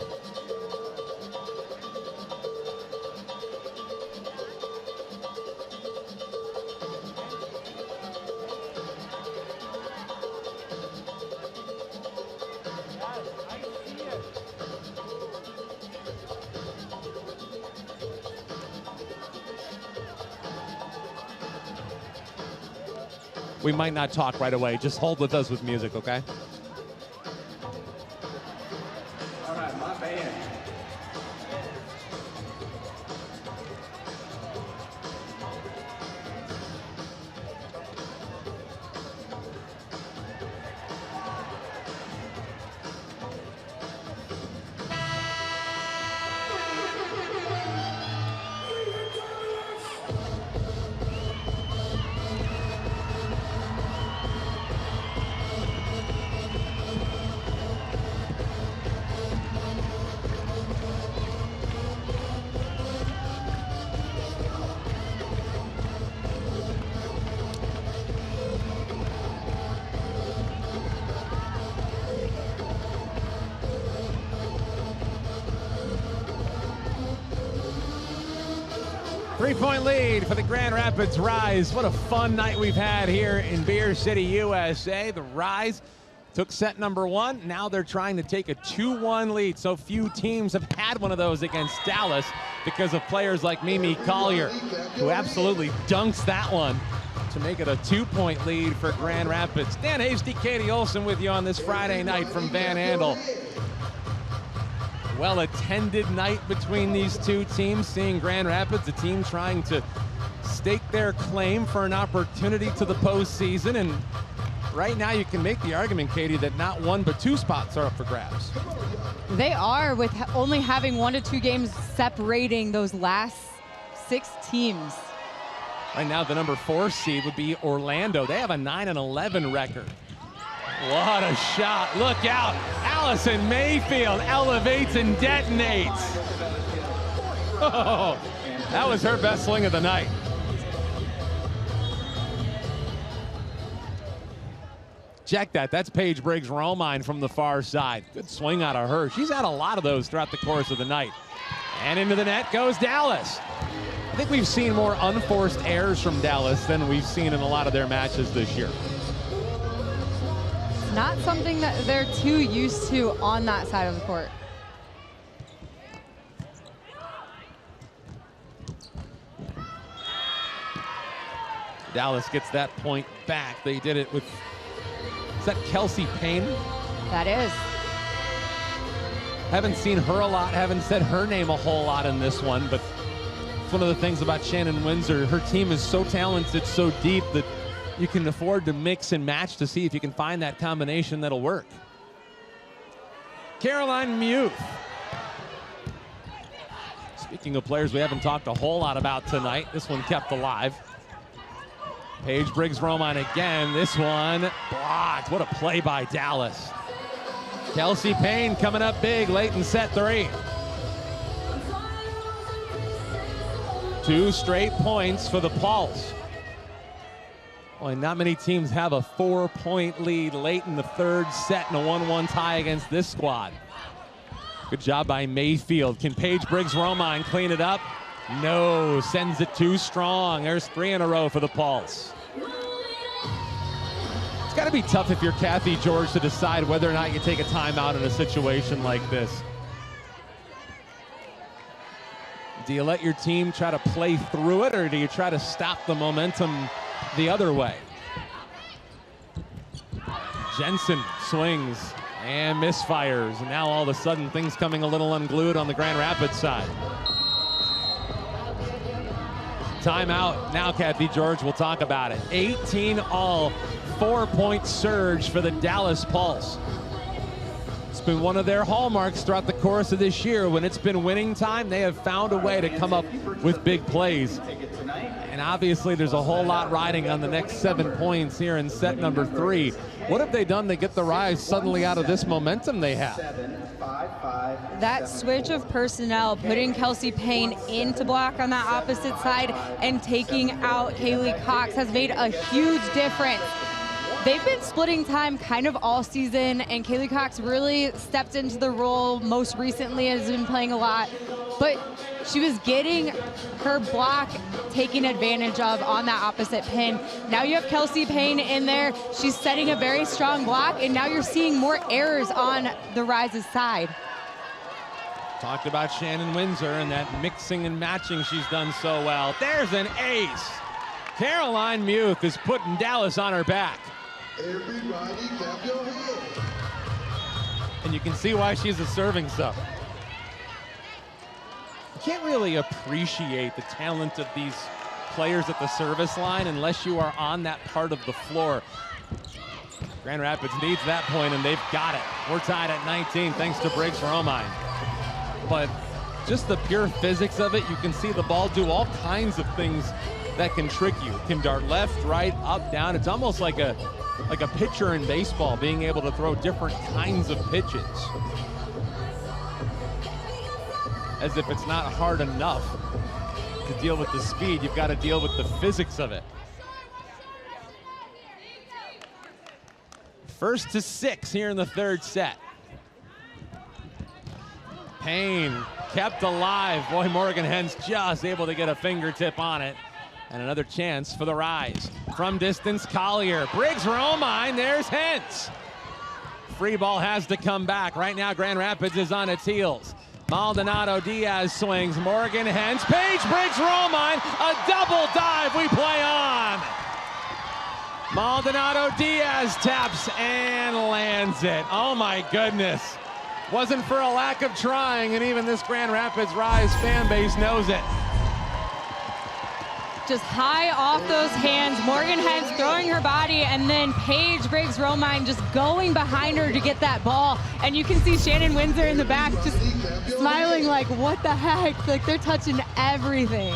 We might not talk right away. Just hold with us with music, okay? All right, my band. Three-point lead for the Grand Rapids Rise. What a fun night we've had here in Beer City, USA. The Rise took set number 1. Now they're trying to take a 2-1 lead. So few teams have had one of those against Dallas because of players like Mimi Collier, who absolutely dunks that one to make it a 2-point lead for Grand Rapids. Dan Hasty, Katie Olson with you on this Friday night from Van Andel. Well-attended night between these two teams, seeing Grand Rapids, a team trying to stake their claim for an opportunity to the postseason. And right now you can make the argument, Katie, that not 1 but 2 spots are up for grabs. They are, with only having 1 to 2 games separating those last 6 teams. Right now the number 4 seed would be Orlando. They have a 9-11 record. What a shot. Look out. Allison Mayfield elevates and detonates. Oh, that was her best swing of the night. Check that. That's Paige Briggs-Romine from the far side. Good swing out of her. She's had a lot of those throughout the course of the night. And into the net goes Dallas. I think we've seen more unforced errors from Dallas than we've seen in a lot of their matches this year. Not something that they're too used to on that side of the court. Dallas gets that point back. They did it with, is that Kelsey Payne? That is. Haven't seen her a lot, haven't said her name a whole lot in this one, but it's one of the things about Shannon Windsor. Her team is so talented, so deep, that you can afford to mix and match to see if you can find that combination that'll work. Caroline Muth. Speaking of players we haven't talked a whole lot about tonight, this one kept alive. Paige Briggs-Romine again. This one blocked. What a play by Dallas. Kelsey Payne coming up big late in set 3. 2 straight points for the Pulse. Boy, not many teams have a 4-point lead late in the 3rd set and a 1-1 tie against this squad. Good job by Mayfield. Can Paige Briggs-Romine clean it up? No, sends it too strong. There's 3 in a row for the Pulse. It's got to be tough if you're Kathy George to decide whether or not you take a timeout in a situation like this. Do you let your team try to play through it, or do you try to stop the momentum the other way? Jensen swings and misfires, and now all of a sudden things coming a little unglued on the Grand Rapids side. Timeout now. Kathy George will talk about it. 18 all, 4-point surge for the Dallas Pulse. It's been one of their hallmarks throughout the course of this year. When it's been winning time, they have found a way to come up with big plays. And obviously there's a whole lot riding on the next 7 points here in set number 3. What have they done to get the Rise suddenly out of this momentum they have? That switch of personnel, putting Kelsey Payne into block on that opposite side and taking out Kaylee Cox, has made a huge difference. They've been splitting time kind of all season, and Kaylee Cox really stepped into the role most recently, has been playing a lot, but she was getting her block taken advantage of on that opposite pin. Now you have Kelsey Payne in there. She's setting a very strong block, and now you're seeing more errors on the Rise's side. Talked about Shannon Windsor and that mixing and matching she's done so well. There's an ace. Caroline Muth is putting Dallas on her back. Everybody clap your hands. And you can see why she's a serving sub. You can't really appreciate the talent of these players at the service line unless you are on that part of the floor. Grand Rapids needs that point, and they've got it. We're tied at 19 thanks to Briggs-Romine. But just the pure physics of it, you can see the ball do all kinds of things that can trick you. It can dart left, right, up, down. It's almost like a pitcher in baseball, being able to throw different kinds of pitches. As if it's not hard enough to deal with the speed, you've got to deal with the physics of it. 1st to 6 here in the 3rd set. Payne kept alive. Boy, Morgan Hens just able to get a fingertip on it. And another chance for the Rise. From distance, Collier. Briggs-Romine, there's Hens. Free ball has to come back. Right now, Grand Rapids is on its heels. Maldonado Diaz swings. Morgan Hens. Paige Briggs-Romine, a double dive. We play on. Maldonado Diaz taps and lands it. Oh my goodness. Wasn't for a lack of trying, and even this Grand Rapids Rise fan base knows it. Just high off those hands, Morgan Hens throwing her body, and then Paige Briggs-Romine just going behind her to get that ball. And you can see Shannon Windsor in the back just smiling like, what the heck? Like, they're touching everything.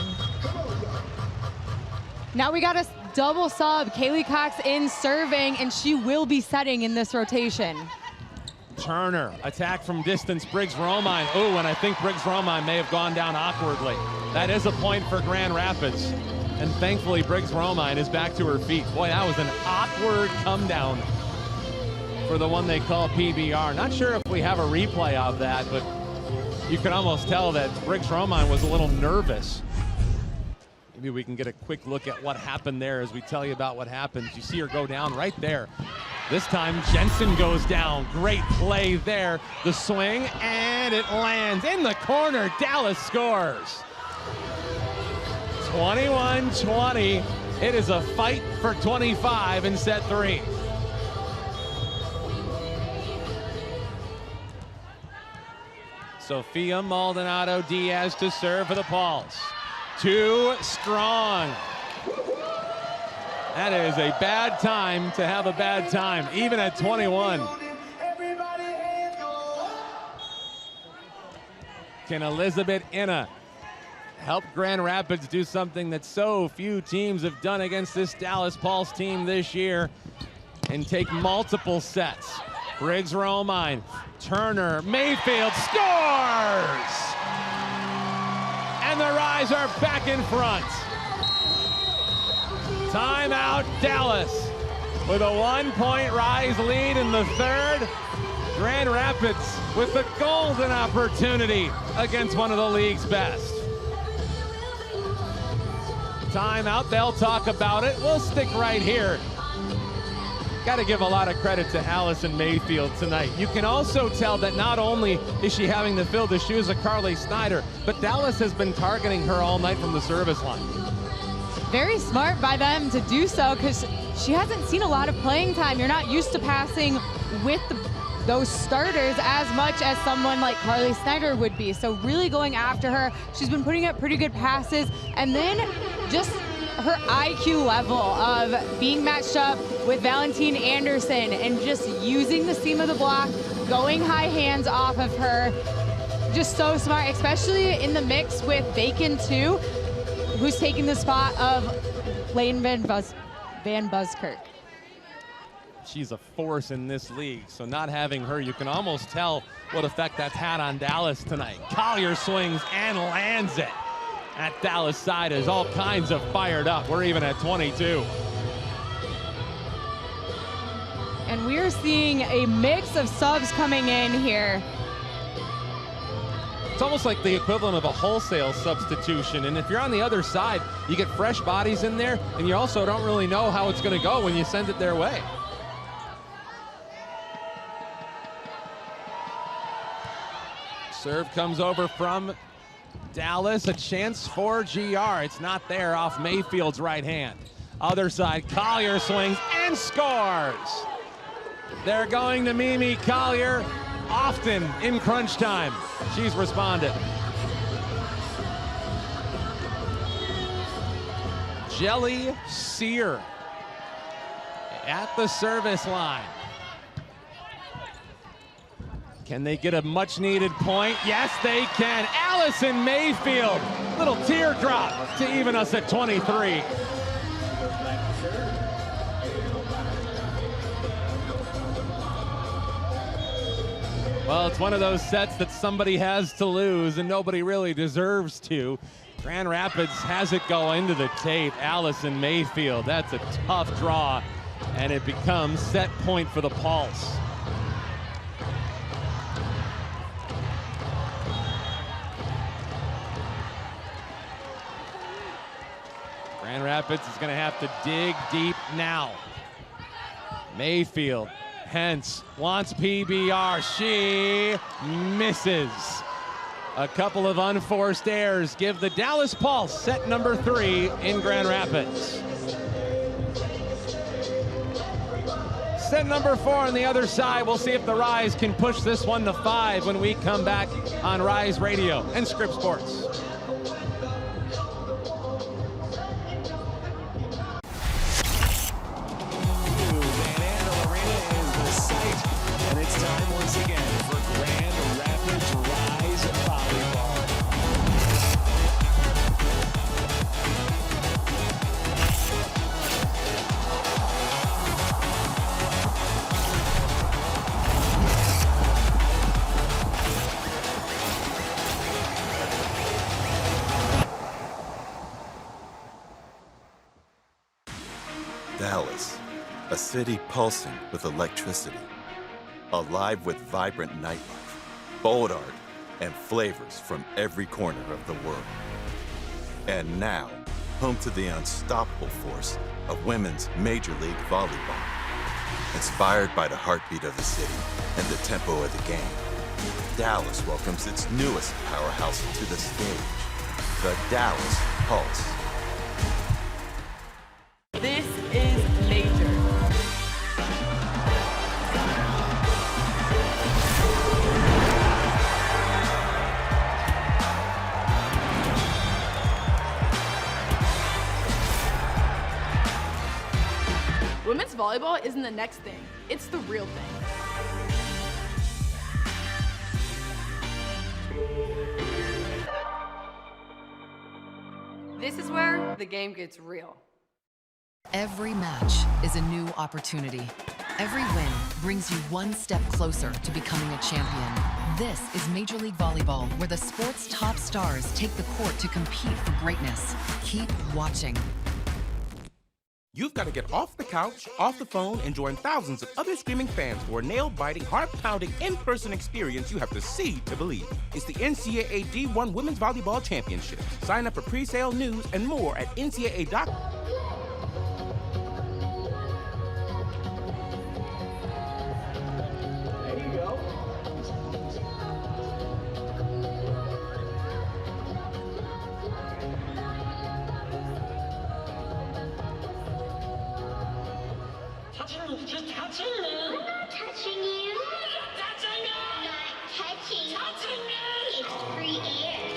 Now we got a double sub. Kaylee Cox in serving, and she will be setting in this rotation. Turner, attack from distance, Briggs-Romine. Oh, and I think Briggs-Romine may have gone down awkwardly. That is a point for Grand Rapids. And thankfully, Briggs-Romine is back to her feet. Boy, that was an awkward come down for the one they call PBR. Not sure if we have a replay of that, but you can almost tell that Briggs-Romine was a little nervous. Maybe we can get a quick look at what happened there as we tell you about what happens. You see her go down right there. This time, Jensen goes down. Great play there. The swing, and it lands in the corner. Dallas scores. 21-20. It is a fight for 25 in set 3. Sofia Maldonado Diaz to serve for the Pulse. Too strong. That is a bad time to have a bad time, even at 21. Can Elizabeth Inna help Grand Rapids do something that so few teams have done against this Dallas Pulse team this year and take multiple sets? Briggs Romine, Turner, Mayfield scores! And the Rise are back in front. Timeout Dallas with a 1-point Rise lead in the third. Grand Rapids with the golden opportunity against one of the league's best. Timeout, they'll talk about it. We'll stick right here. Got to give a lot of credit to Allison Mayfield tonight. You can also tell that not only is she having to fill the shoes of Carly Snyder, but Dallas has been targeting her all night from the service line. Very smart by them to do so, because she hasn't seen a lot of playing time. You're not used to passing with those starters as much as someone like Carly Snyder would be. So really going after her. She's been putting up pretty good passes, and then just her IQ level of being matched up with Valentine Anderson and just using the seam of the block, going high hands off of her. Just so smart, especially in the mix with Bacon too, who's taking the spot of Layton Van Buskirk. She's a force in this league, so not having her, you can almost tell what effect that's had on Dallas tonight. Collier swings and lands it. That Dallas side is all kinds of fired up. We're even at 22. And we're seeing a mix of subs coming in here. It's almost like the equivalent of a wholesale substitution. And if you're on the other side, you get fresh bodies in there, and you also don't really know how it's going to go when you send it their way. Serve comes over from Dallas, a chance for GR. It's not there off Mayfield's right hand. Other side, Collier swings and scores. They're going to Mimi Collier often in crunch time. She's responded. Jelly Sear at the service line. Can they get a much needed point? Yes, they can. Allison Mayfield, little teardrop to even us at 23. Well, it's one of those sets that somebody has to lose and nobody really deserves to. Grand Rapids has it go into the tape. Allison Mayfield, that's a tough draw, and it becomes set point for the Pulse. Grand Rapids is going to have to dig deep now. Mayfield, Hence wants PBR. She misses. A couple of unforced errors give the Dallas Pulse set number 3 in Grand Rapids. Set number 4 on the other side. We'll see if the Rise can push this one to 5 when we come back on Rise Radio and Scripps Sports. Dallas, a city pulsing with electricity, alive with vibrant nightlife, bold art, and flavors from every corner of the world. And now, home to the unstoppable force of women's Major League Volleyball. Inspired by the heartbeat of the city and the tempo of the game, Dallas welcomes its newest powerhouse to the stage, the Dallas Pulse. This is Major. volleyball isn't the next thing, it's the real thing. This is where the game gets real. Every match is a new opportunity. Every win brings you one step closer to becoming a champion. This is Major League Volleyball, where the sport's top stars take the court to compete for greatness. Keep watching. You've got to get off the couch, off the phone, and join thousands of other screaming fans for a nail-biting, heart-pounding, in-person experience you have to see to believe. It's the NCAA D1 Women's Volleyball Championship. Sign up for pre-sale news and more at ncaa.com. Just touching you. I'm not touching you. Not touching you. Not touching. Touching me. It's free air.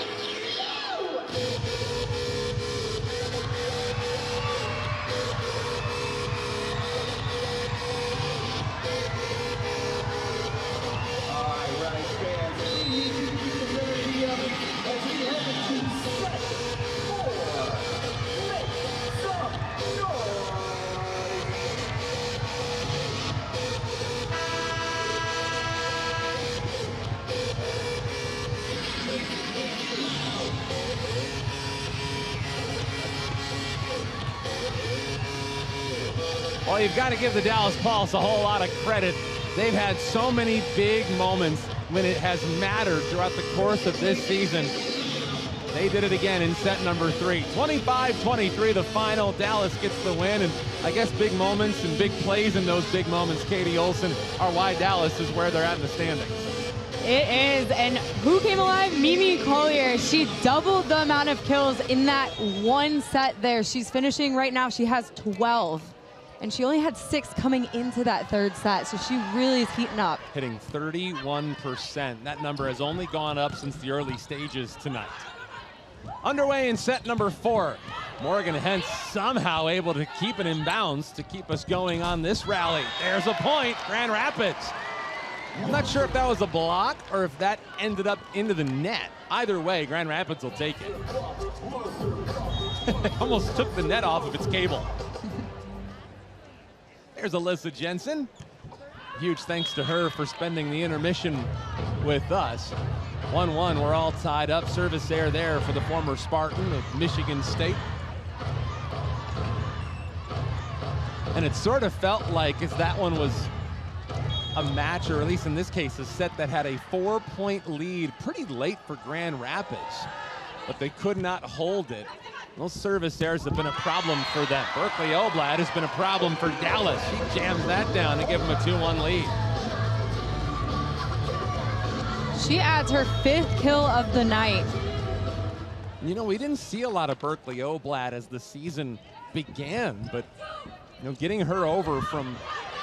All right, fans. We need you to keep the energy up as we head into set 4. Make some noise. Well, you've got to give the Dallas Pulse a whole lot of credit. They've had so many big moments when it has mattered throughout the course of this season. They did it again in set number 3. 25-23 the final. Dallas gets the win, and I guess big moments and big plays in those big moments, Katie Olson, are why Dallas is where they're at in the standings. It is, and who came alive? Mimi Collier. She doubled the amount of kills in that one set there. She's finishing right now, she has 12. And she only had 6 coming into that third set, so she really is heating up. Hitting 31%. That number has only gone up since the early stages tonight. Underway in set number 4. Morgan Hentz somehow able to keep it in bounds to keep us going on this rally. There's a point, Grand Rapids. I'm not sure if that was a block or if that ended up into the net. Either way, Grand Rapids will take it. Almost took the net off of its cable. There's Alyssa Jensen. Huge thanks to her for spending the intermission with us. 1-1, we're all tied up. Service error there for the former Spartan of Michigan State. And it sort of felt like as that one was a match, or at least in this case, a set that had a 4-point lead pretty late for Grand Rapids, but they could not hold it. Those service errors have been a problem for them. Berkeley Oblad has been a problem for Dallas. She jams that down to give them a 2-1 lead. She adds her 5th kill of the night. You know, we didn't see a lot of Berkeley Oblad as the season began, but you know, getting her over from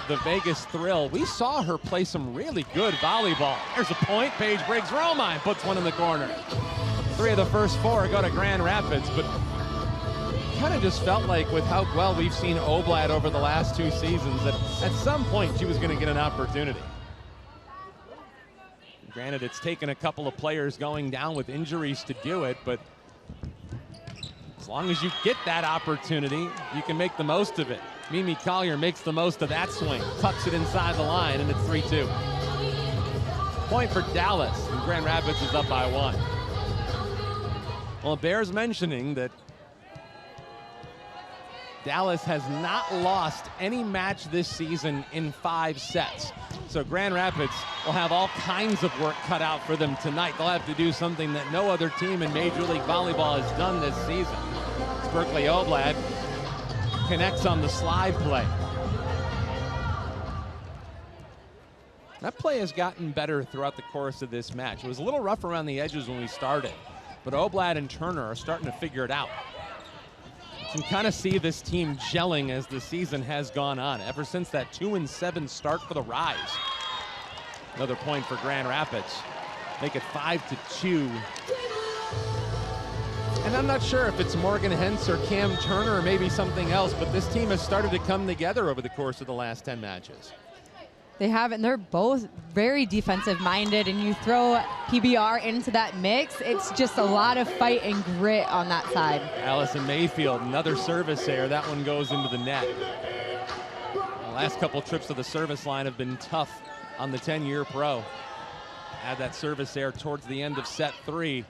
the Vegas Thrill, we saw her play some really good volleyball. There's a point. Paige Briggs-Romine puts one in the corner. 3 of the first 4 go to Grand Rapids, but kind of just felt like with how well we've seen Oblad over the last 2 seasons that at some point she was going to get an opportunity. Granted, it's taken a couple of players going down with injuries to do it, but as long as you get that opportunity, you can make the most of it. Mimi Collier makes the most of that swing, tucks it inside the line, and it's 3-2. Point for Dallas, and Grand Rapids is up by 1. Well, it bears mentioning that Dallas has not lost any match this season in 5 sets. So Grand Rapids will have all kinds of work cut out for them tonight. They'll have to do something that no other team in Major League Volleyball has done this season. It's Berkeley Oblad connects on the slide play. That play has gotten better throughout the course of this match. It was a little rough around the edges when we started, but Oblad and Turner are starting to figure it out. You can kind of see this team gelling as the season has gone on, ever since that 2-7 start for the Rise. Another point for Grand Rapids. Make it 5-2. And I'm not sure if it's Morgan Hens or Cam Turner or maybe something else, but this team has started to come together over the course of the last 10 matches. They have, and they're both very defensive-minded, and you throw PBR into that mix, it's just a lot of fight and grit on that side. Allison Mayfield, another service error. That one goes into the net. The last couple trips to the service line have been tough on the 10-year pro. Had that service error towards the end of set 3.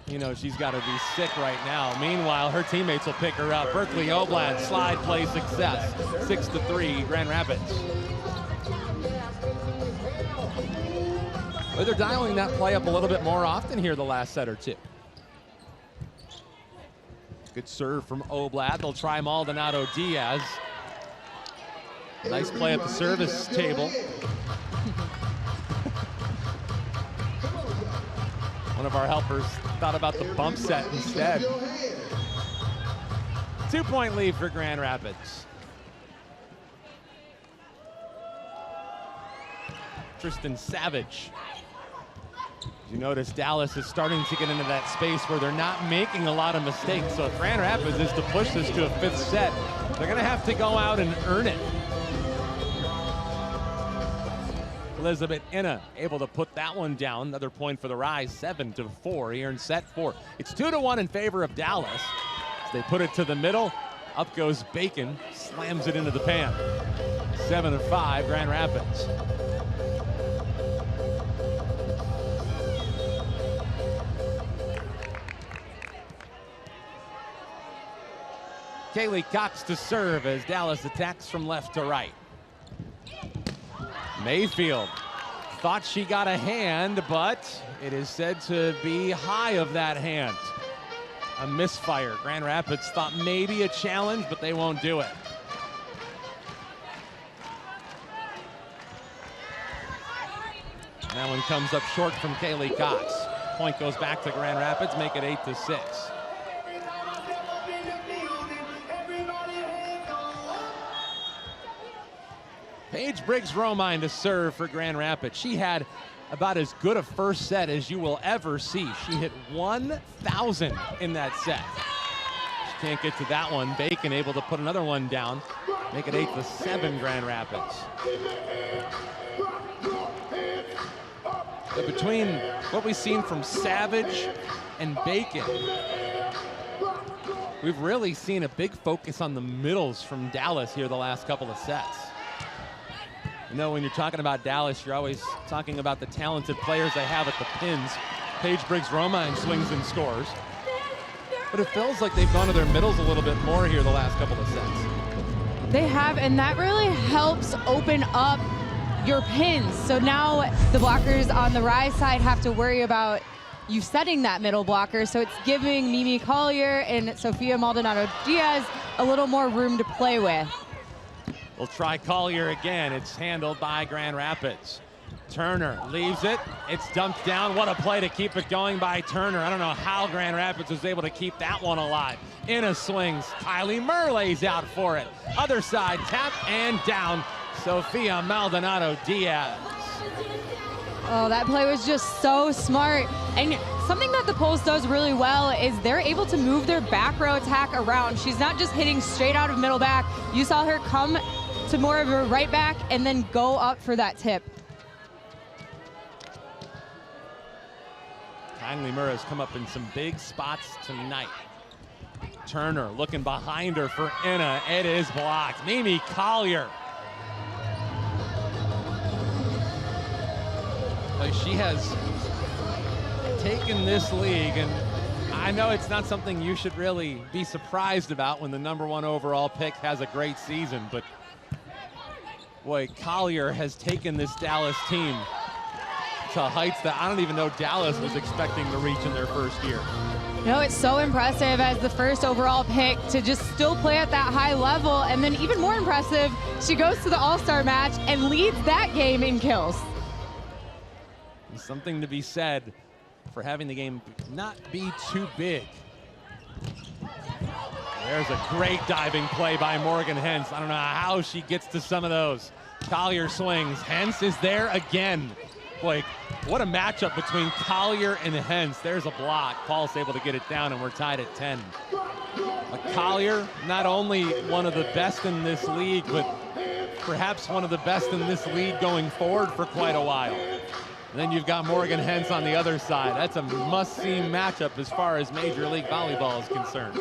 You know, she's got to be sick right now. Meanwhile, her teammates will pick her up. Berkeley Oblad, slide play success. 6-3, Grand Rapids. But they're dialing that play up a little bit more often here the last set or two. Good serve from Oblad. They'll try Maldonado Diaz. Nice play at the service table. One of our helpers thought about the bump set instead. 2-point lead for Grand Rapids. Tristan Savage. As you notice, Dallas is starting to get into that space where they're not making a lot of mistakes. So if Grand Rapids is to push this to a 5th set, they're going to have to go out and earn it. Elizabeth Inna able to put that one down. Another point for the Rise, 7-4 here in set 4. It's 2-1 in favor of Dallas. As they put it to the middle, up goes Bacon, slams it into the pan. 7-5, Grand Rapids. Kaylee Cox to serve as Dallas attacks from left to right. Mayfield thought she got a hand, but it is said to be high of that hand. A misfire. Grand Rapids thought maybe a challenge, but they won't do it. And that one comes up short from Kaylee Cox. Point goes back to Grand Rapids, make it 8-6. Paige Briggs-Romine to serve for Grand Rapids. She had about as good a first set as you will ever see. She hit 1,000 in that set. She can't get to that one. Bacon able to put another one down. Make it 8-7, Grand Rapids. But between what we've seen from Savage and Bacon, we've really seen a big focus on the middles from Dallas here the last couple of sets. You know, when you're talking about Dallas, you're always talking about the talented players they have at the pins. Paige Briggs-Romine swings and scores. But it feels like they've gone to their middles a little bit more here the last couple of sets. They have, and that really helps open up your pins. So now the blockers on the Rise side have to worry about you setting that middle blocker. So it's giving Mimi Collier and Sofia Maldonado Diaz a little more room to play with. We'll try Collier again. It's handled by Grand Rapids. Turner leaves it. It's dumped down. What a play to keep it going by Turner. I don't know how Grand Rapids was able to keep that one alive. Inna swings. Kylie Murr lays out for it. Other side, tap and down. Sofia Maldonado Diaz. Oh, that play was just so smart. And something that the Pulse does really well is they're able to move their back row attack around. She's not just hitting straight out of middle back. You saw her come to more of her right back and then go up for that tip. Kylie Murr has come up in some big spots tonight. Turner looking behind her for Inna. It is blocked. Mimi Collier. She has taken this league, and I know it's not something you should really be surprised about when the #1 overall pick has a great season, but boy, Collier has taken this Dallas team to heights that I don't even know Dallas was expecting to reach in their first year. No, it's so impressive as the first overall pick to just still play at that high level, and then even more impressive, she goes to the All-Star match and leads that game in kills. There's something to be said for having the game not be too big. There's a great diving play by Morgan Hens. I don't know how she gets to some of those. Collier swings. Hens is there again. Boy, What a matchup between Collier and Hentz. There's a block. Paul's able to get it down, and we're tied at 10. But Collier, not only one of the best in this league, but perhaps one of the best in this league going forward for quite a while. And then you've got Morgan Hentz on the other side. That's a must-see matchup as far as Major League Volleyball is concerned.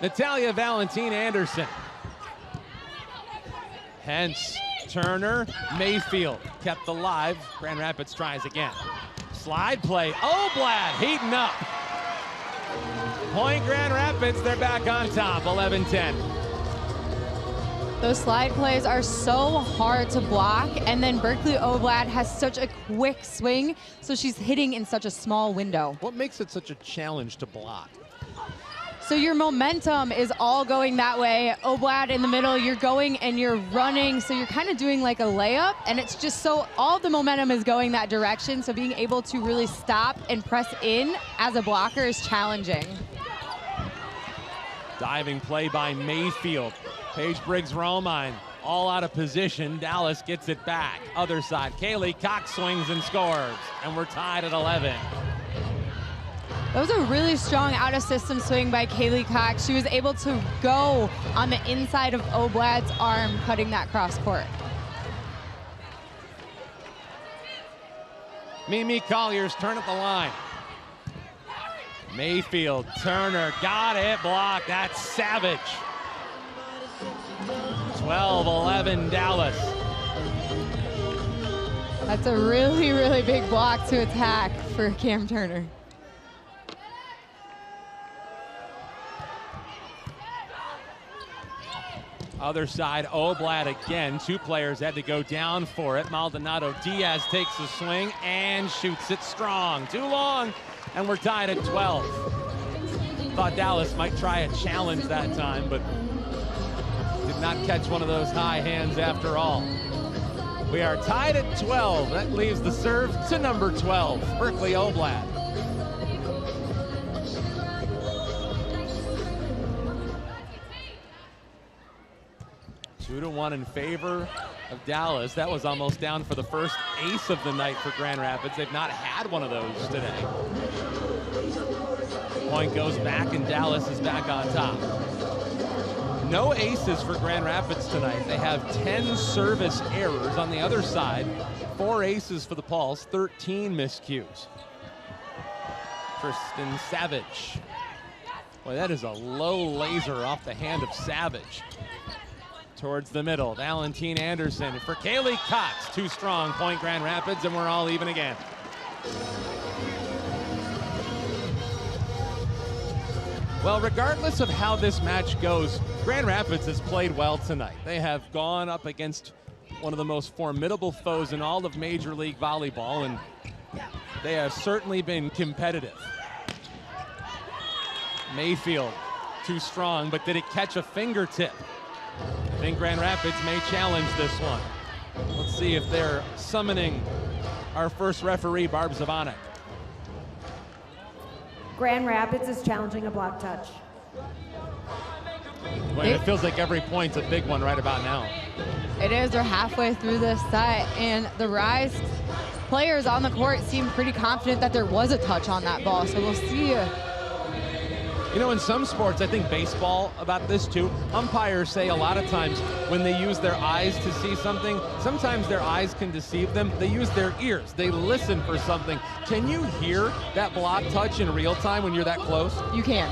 Natalia Valentin Anderson. Hentz, Turner, Mayfield kept alive. Grand Rapids tries again. Slide play, Oblad heating up. Point Grand Rapids, they're back on top, 11-10. Those slide plays are so hard to block, and then Berkeley Oblad has such a quick swing, so she's hitting in such a small window. What makes it such a challenge to block? So your momentum is all going that way. Oblad in the middle, you're going and you're running, so you're kind of doing like a layup, and it's just so all the momentum is going that direction, so being able to really stop and press in as a blocker is challenging. Diving play by Mayfield. Paige Briggs-Romine all out of position. Dallas gets it back. Other side, Kaylee Cox swings and scores, and we're tied at 11. That was a really strong out-of-system swing by Kaylee Cox. She was able to go on the inside of Oblad's arm, cutting that cross court. Mimi Collier's turn at the line. Mayfield, Turner, got it, blocked. That's Savage. 12-11 Dallas. That's a really, really big block to attack for Cam Turner. Other side, Oblad again. Two players had to go down for it. Maldonado Diaz takes a swing and shoots it strong. Too long, and we're tied at 12. Thought Dallas might try a challenge that time, but did not catch one of those high hands after all. We are tied at 12. That leaves the serve to number 12, Berkeley Oblad. Two to one in favor of Dallas. That was almost down for the first ace of the night for Grand Rapids. They've not had one of those today. Point goes back, and Dallas is back on top. No aces for Grand Rapids tonight. They have 10 service errors. On the other side, 4 aces for the Pulse, 13 miscues. Tristan Savage. Boy, that is a low laser off the hand of Savage. Towards the middle, Valentin Anderson for Kaylee Cox. Too strong, point Grand Rapids, and we're all even again. Well, regardless of how this match goes, Grand Rapids has played well tonight. They have gone up against one of the most formidable foes in all of Major League Volleyball, and they have certainly been competitive. Mayfield, too strong, but did it catch a fingertip? I think Grand Rapids may challenge this one. Let's see if they're summoning our first referee, Barb Zavanek. Grand Rapids is challenging a block touch. Well, it feels like every point's a big one right about now. It is. We're halfway through this set, and the Rise players on the court seem pretty confident that there was a touch on that ball, so we'll see. You know, in some sports, I think baseball about this too, umpires say a lot of times when they use their eyes to see something, sometimes their eyes can deceive them. They use their ears. They listen for something. Can you hear that block touch in real time when you're that close? You can.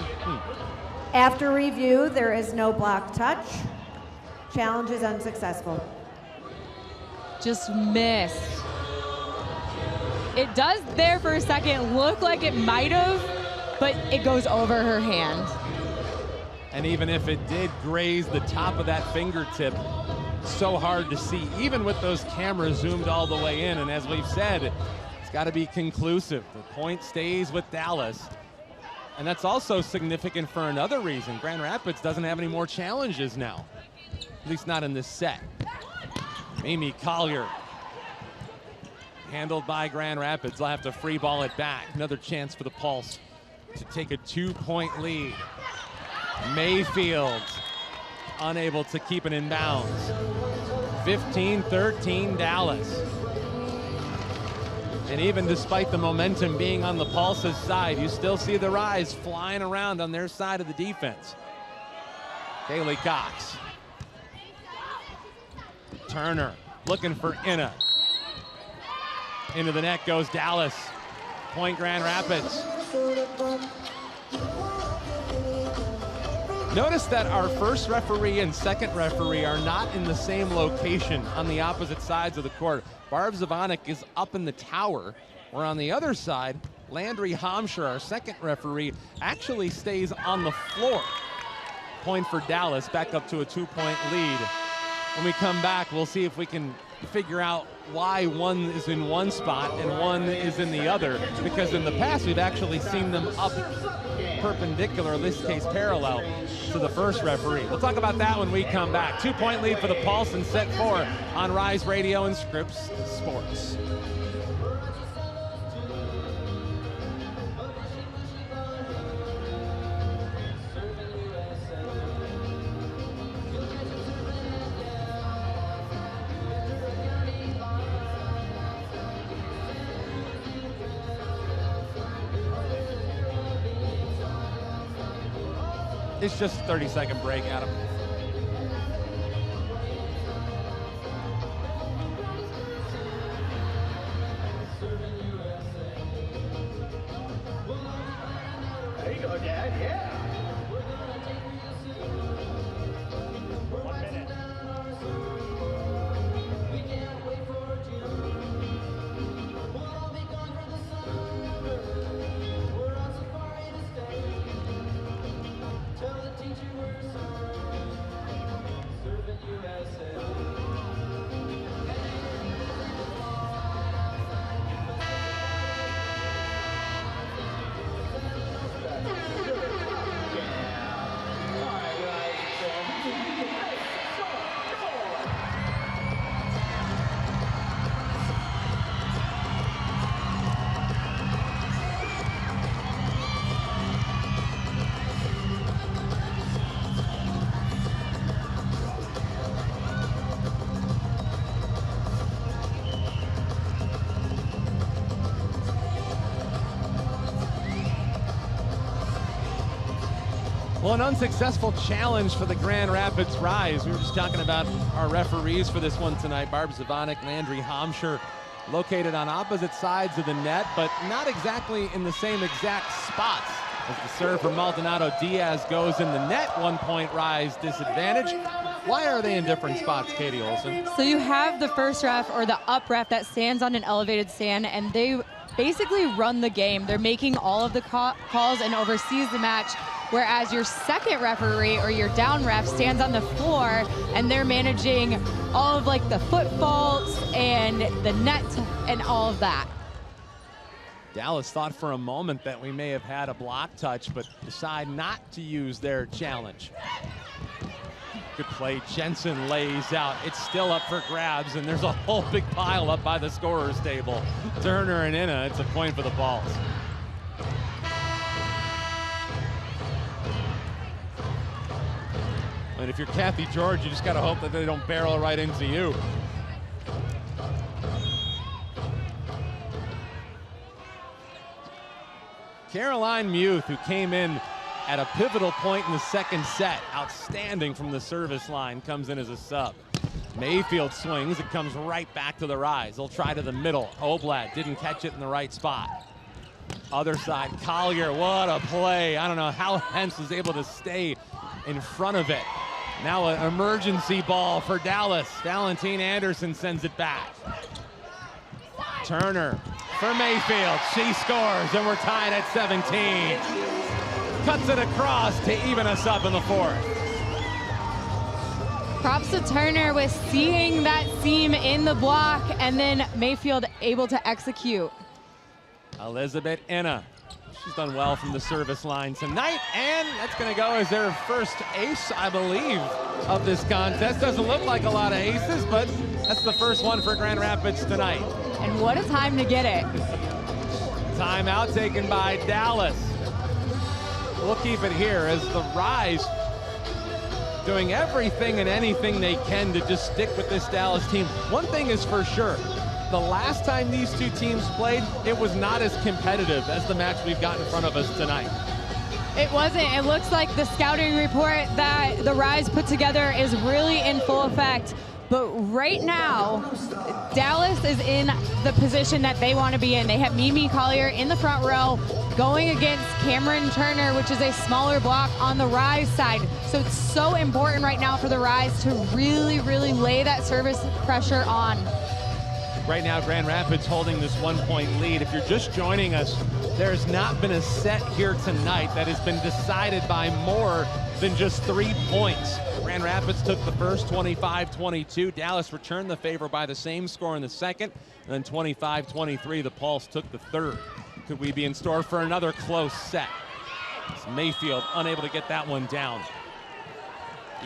After review, there is no block touch. Challenge is unsuccessful. Just missed. It does there for a second look like it might have, but it goes over her hand. And even if it did graze the top of that fingertip, so hard to see, even with those cameras zoomed all the way in. And as we've said, it's got to be conclusive. The point stays with Dallas. And that's also significant for another reason. Grand Rapids doesn't have any more challenges now, at least not in this set. Amy Collier, handled by Grand Rapids. They'll have to free ball it back. Another chance for the Pulse to take a 2-point lead. Mayfield unable to keep it in bounds. 15-13 Dallas. And even despite the momentum being on the Pulse's side, you still see the Rise flying around on their side of the defense. Kaylee Cox. Turner looking for Inna. Into the net goes Dallas. Point Grand Rapids. Notice that our first referee and second referee are not in the same location on the opposite sides of the court. Barb Zavanek is up in the tower, where on the other side, Landry Hampshire, our second referee, actually stays on the floor. Point for Dallas, back up to a 2-point lead. When we come back, we'll see if we can figure out why one is in one spot and one is in the other, because in the past we've actually seen them up perpendicular, in this case parallel, to the first referee. We'll talk about that when we come back. 2-point lead for the Pulse in set 4 on Rise Radio and Scripps Sports. It's just a 30-second break, Adam. There you go, Dad. Yeah. 1 minute. Well, an unsuccessful challenge for the Grand Rapids Rise. We were just talking about our referees for this one tonight. Barb Zavanek, Landry Hampshire, located on opposite sides of the net, but not exactly in the same exact spots. As the serve for Maldonado Diaz goes in the net, 1-point Rise disadvantage. Why are they in different spots, Katie Olson? So you have the first ref or the up ref that stands on an elevated stand, and they basically run the game. They're making all of the calls and oversees the match, whereas your second referee or your down ref stands on the floor and they're managing all of like the foot faults and the net and all of that. Dallas thought for a moment that we may have had a block touch, but decide not to use their challenge. Good play, Jensen lays out. It's still up for grabs, and there's a whole big pile up by the scorer's table. Turner and Inna, it's a point for the Balls. And if you're Kathy George, you just gotta hope that they don't barrel right into you. Caroline Muth, who came in at a pivotal point in the second set, outstanding from the service line, comes in as a sub. Mayfield swings, it comes right back to the Rise. They'll try to the middle. Oblad didn't catch it in the right spot. Other side, Collier, what a play. I don't know how Hentz was able to stay in front of it. Now an emergency ball for Dallas. Valentine Anderson sends it back. Turner for Mayfield. She scores, and we're tied at 17. Cuts it across to even us up in the fourth. Props to Turner with seeing that seam in the block, and then Mayfield able to execute. Elizabeth Inna. She's done well from the service line tonight, and that's going to go as their first ace, I believe, of this contest. Doesn't look like a lot of aces, but that's the first one for Grand Rapids tonight. And what a time to get it. Timeout taken by Dallas. We'll keep it here as the Rise doing everything and anything they can to just stick with this Dallas team. One thing is for sure, the last time these two teams played, it was not as competitive as the match we've got in front of us tonight. It wasn't. It looks like the scouting report that the Rise put together is really in full effect. But right now, Dallas is in the position that they want to be in. They have Mimi Collier in the front row going against Cameron Turner, which is a smaller block on the Rise side. So it's so important right now for the Rise to really, really lay that service pressure on. Right now, Grand Rapids holding this 1-point lead. If you're just joining us, there's not been a set here tonight that has been decided by more than just 3 points. Grand Rapids took the first 25-22. Dallas returned the favor by the same score in the second. And then 25-23, the Pulse took the third. Could we be in store for another close set? It's Mayfield unable to get that one down.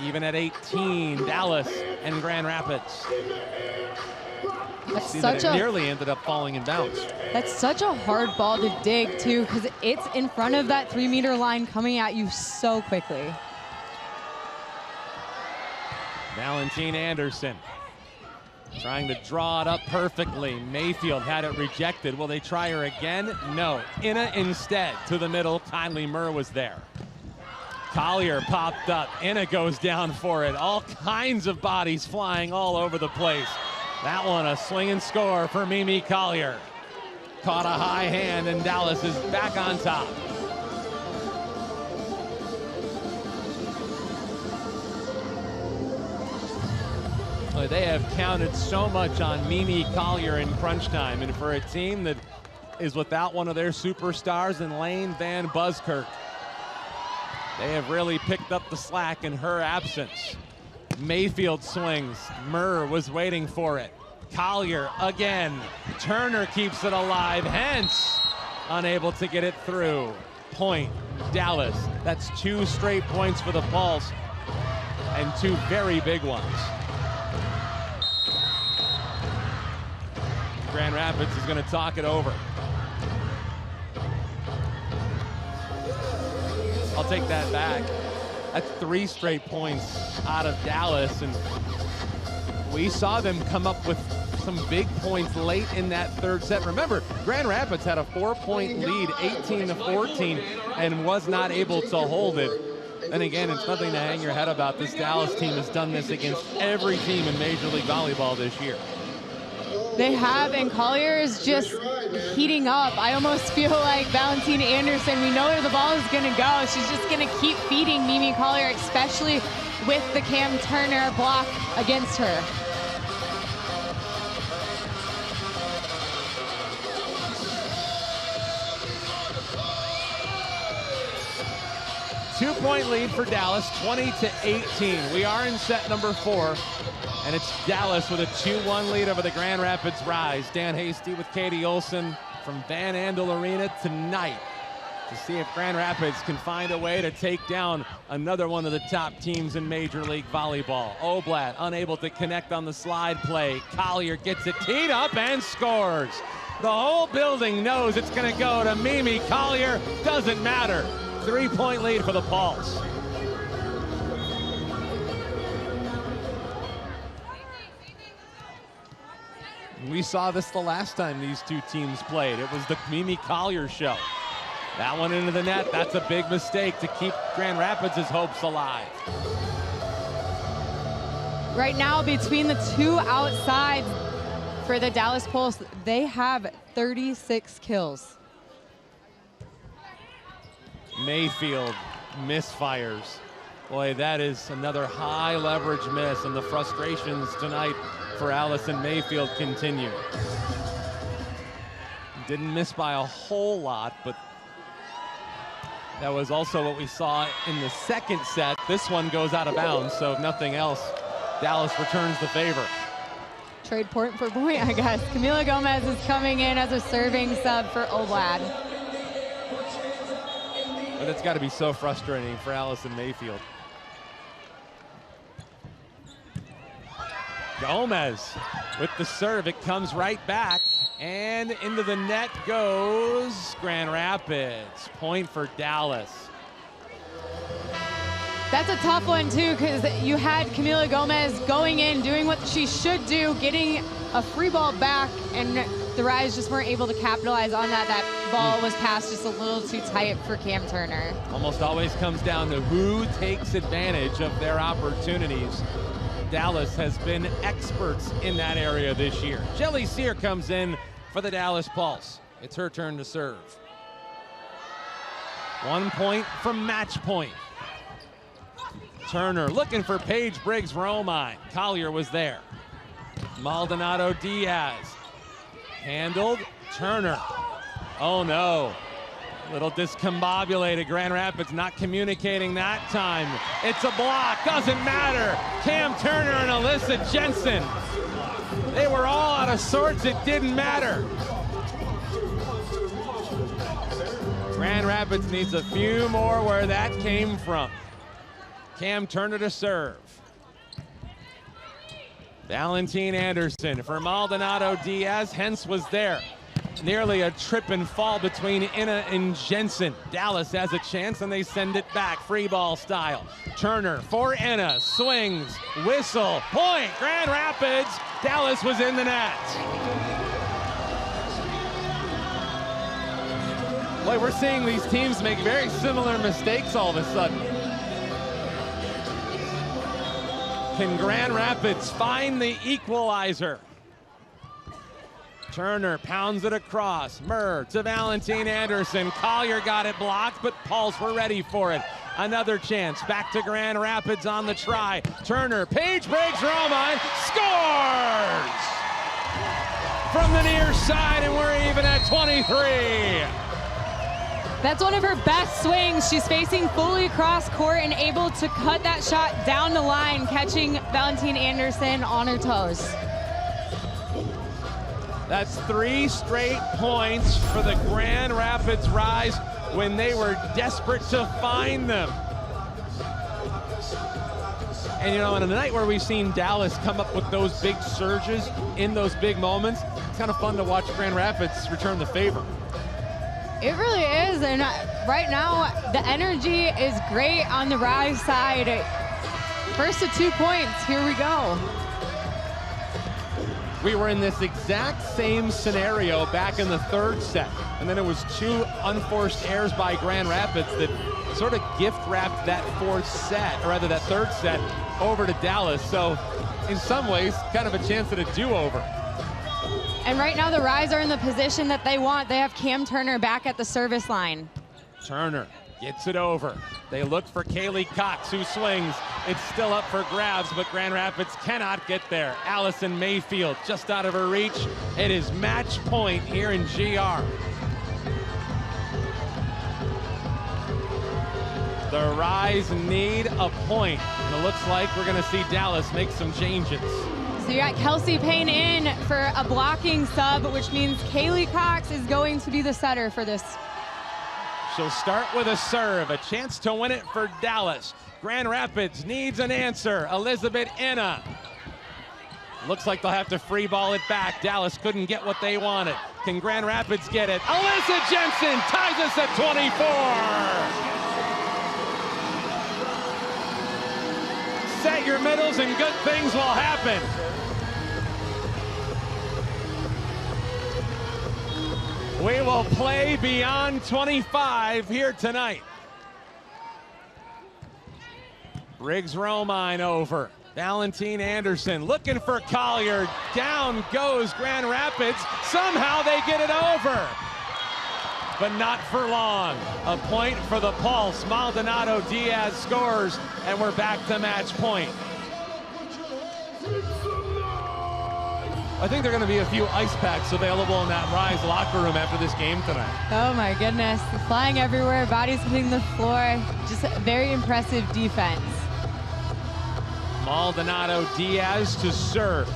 Even at 18, Dallas and Grand Rapids. That's it nearly ended up falling in bounds. That's such a hard ball to dig, too, because it's in front of that 3-meter line coming at you so quickly. Valentine Anderson trying to draw it up perfectly. Mayfield had it rejected. Will they try her again? No. Inna instead to the middle. Kylie Murr was there. Collier popped up. Inna goes down for it. All kinds of bodies flying all over the place. That one a swing and score for Mimi Collier. Caught a high hand and Dallas is back on top. They have counted so much on Mimi Collier in crunch time, and for a team that is without one of their superstars in Lane Van Buskirk, they have really picked up the slack in her absence. Mayfield swings. Murr was waiting for it. Collier again. Turner keeps it alive. Hence, unable to get it through. Point, Dallas. That's 2 straight points for the Pulse and 2 very big ones. Grand Rapids is going to talk it over. I'll take that back. That's 3 straight points out of Dallas, and we saw them come up with some big points late in that third set. Remember, Grand Rapids had a 4-point lead, 18-14, and was not able to hold it. And again, it's nothing to hang your head about. This Dallas team has done this against every team in Major League Volleyball this year. They have, and Collier is just heating up. I almost feel like Valentine Anderson, we know where the ball is going to go. She's just going to keep feeding Mimi Collier, especially with the Cam Turner block against her. Two-point lead for Dallas, 20-18. We are in set number 4. And it's Dallas with a 2-1 lead over the Grand Rapids Rise. Dan Hasty with Katie Olson from Van Andel Arena tonight to see if Grand Rapids can find a way to take down another one of the top teams in Major League Volleyball. Oblad unable to connect on the slide play. Collier gets it teed up and scores. The whole building knows it's going to go to Mimi Collier. Doesn't matter. 3-point lead for the Pulse. We saw this the last time these two teams played. It was the Mimi Collier show. That one into the net. That's a big mistake to keep Grand Rapids' hopes alive. Right now, between the 2 outsides for the Dallas Pulse, they have 36 kills. Mayfield misfires. Boy, that is another high leverage miss, and the frustrations tonight for Allison Mayfield continue. Didn't miss by a whole lot, but that was also what we saw in the second set. This one goes out of bounds, so if nothing else, Dallas returns the favor. Trade point for point, I guess. Camila Gomez is coming in as a serving sub for Oblad. But it's got to be so frustrating for Allison Mayfield. Gomez with the serve. It comes right back, and into the net goes Grand Rapids. Point for Dallas. That's a tough one too, because you had Camila Gomez going in, doing what she should do, getting a free ball back, and the Rise just weren't able to capitalize on that. That ball was passed just a little too tight for Cam Turner. Almost always comes down to who takes advantage of their opportunities. Dallas has been experts in that area this year. Jelly Sear comes in for the Dallas Pulse. It's her turn to serve. 1 point from match point. Turner looking for Paige Briggs-Romine. Collier was there. Maldonado Diaz. Handled. Turner. Oh no. Little discombobulated. Grand Rapids not communicating that time. It's a block. Doesn't matter. Cam Turner and Alyssa Jensen. They were all out of sorts. It didn't matter. Grand Rapids needs a few more where that came from. Cam Turner to serve. Valentine Anderson for Maldonado Diaz. Hens was there. Nearly a trip and fall between Inna and Jensen. Dallas has a chance and they send it back, free ball style. Turner for Inna, swings, whistle, point, Grand Rapids. Dallas was in the net. Boy, we're seeing these teams make very similar mistakes all of a sudden. Can Grand Rapids find the equalizer? Turner pounds it across. Murr to Valentine Anderson. Collier got it blocked, but Pulse were ready for it. Another chance. Back to Grand Rapids on the try. Turner, Paige Briggs-Romine, scores! From the near side, and we're even at 23. That's one of her best swings. She's facing fully across court and able to cut that shot down the line, catching Valentine Anderson on her toes. That's 3 straight points for the Grand Rapids Rise when they were desperate to find them. And you know, on a night where we've seen Dallas come up with those big surges in those big moments, it's kind of fun to watch Grand Rapids return the favor. It really is, and right now the energy is great on the Rise side. First to 2 points, here we go. We were in this exact same scenario back in the third set, and then it was 2 unforced errors by Grand Rapids that sort of gift-wrapped that fourth set, or rather that third set, over to Dallas. So in some ways, kind of a chance at a do-over. And right now the Rise are in the position that they want. They have Cam Turner back at the service line. Turner gets it over. They look for Kaylee Cox, who swings. It's still up for grabs, but Grand Rapids cannot get there. Allison Mayfield just out of her reach. It is match point here in GR. The Rise need a point, and it looks like we're gonna see Dallas make some changes. So you got Kelsey Payne in for a blocking sub, which means Kaylee Cox is going to be the setter for this. She'll start with a serve, a chance to win it for Dallas. Grand Rapids needs an answer. Elizabeth Inna. Looks like they'll have to free ball it back. Dallas couldn't get what they wanted. Can Grand Rapids get it? Alyssa Jensen ties us at 24. Set your middles and good things will happen. We will play beyond 25 here tonight. Briggs-Romine over. Valentine Anderson looking for Collier. Down goes Grand Rapids. Somehow they get it over, but not for long. A point for the Pulse. Maldonado Diaz scores, and we're back to match point. I think there are going to be a few ice packs available in that Rise locker room after this game tonight. Oh my goodness, flying everywhere, bodies hitting the floor. Just very impressive defense. Maldonado Diaz to serve.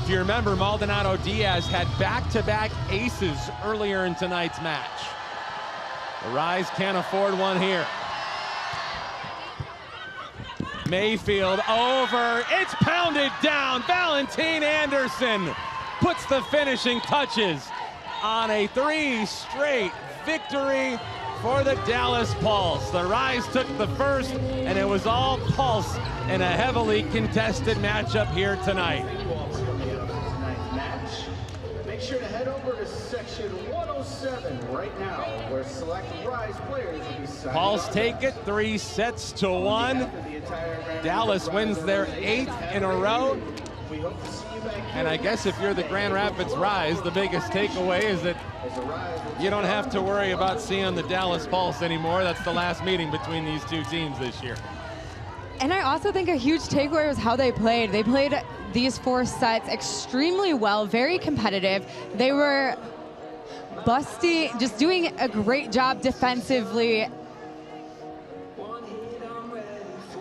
If you remember, Maldonado Diaz had back-to-back aces earlier in tonight's match. The Rise can't afford one here. Mayfield over, it's pounded down. Valentine Anderson puts the finishing touches on a 3 straight victory for the Dallas Pulse. The Rise took the first, and it was all Pulse in a heavily contested matchup here tonight. Make sure to head over to section 107 right now, where select Rise players will be signed. Pulse take it 3-1. Dallas wins their 8th in a row. We hope to see you back here. And I guess if you're the Grand Rapids Rise, the biggest takeaway is that you don't have to worry about seeing the Dallas Pulse anymore. That's the last meeting between these two teams this year. And I also think a huge takeaway was how they played. They played these 4 sets extremely well, very competitive. They were busty, just doing a great job defensively.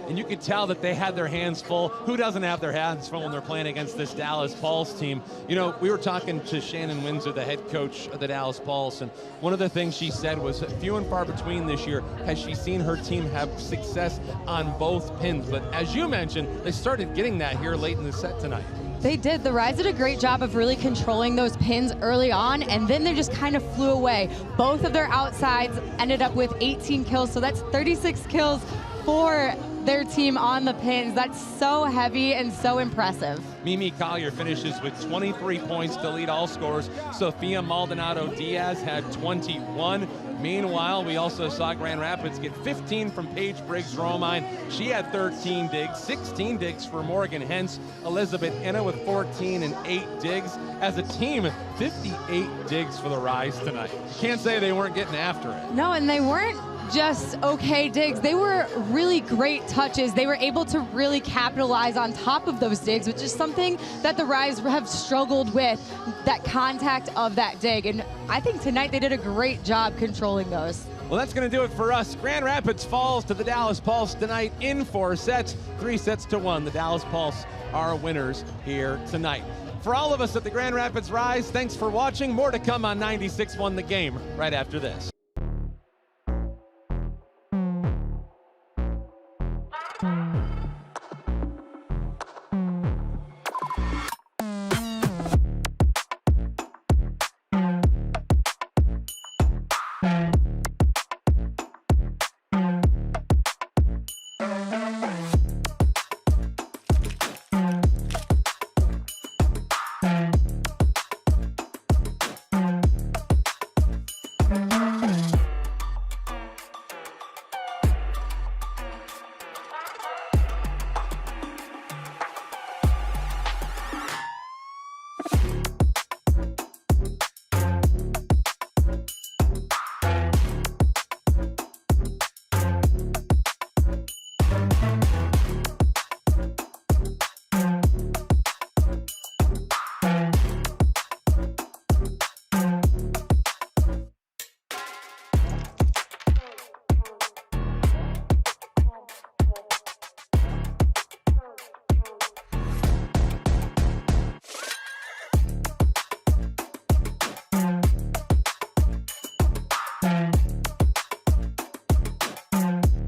And you could tell that they had their hands full. Who doesn't have their hands full when they're playing against this Dallas Pulse team? You know, we were talking to Shannon Windsor, the head coach of the Dallas Pulse, and one of the things she said was few and far between this year has she seen her team have success on both pins. But as you mentioned, they started getting that here late in the set tonight. They did. The Rise did a great job of really controlling those pins early on, and then they just kind of flew away. Both of their outsides ended up with 18 kills, so that's 36 kills for their team on the pins. That's so heavy and so impressive. Mimi Collier finishes with 23 points to lead all scorers. Sophia Maldonado Diaz had 21. Meanwhile, we also saw Grand Rapids get 15 from Paige Briggs Romine. She had 13 digs, 16 digs for Morgan Hens. Elizabeth Enna with 14 and 8 digs. As a team, 58 digs for the Rise tonight. Can't say they weren't getting after it. No, and they weren't just okay digs. They were really great touches. They were able to really capitalize on top of those digs, which is something that the Rise have struggled with, that contact of that dig. And I think tonight they did a great job controlling those. Well, that's going to do it for us. Grand Rapids falls to the Dallas Pulse tonight in 4 sets, 3-1. The Dallas Pulse are winners here tonight. For all of us at the Grand Rapids Rise, thanks for watching. More to come on 96.1 The Game right after this.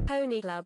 Pony Club.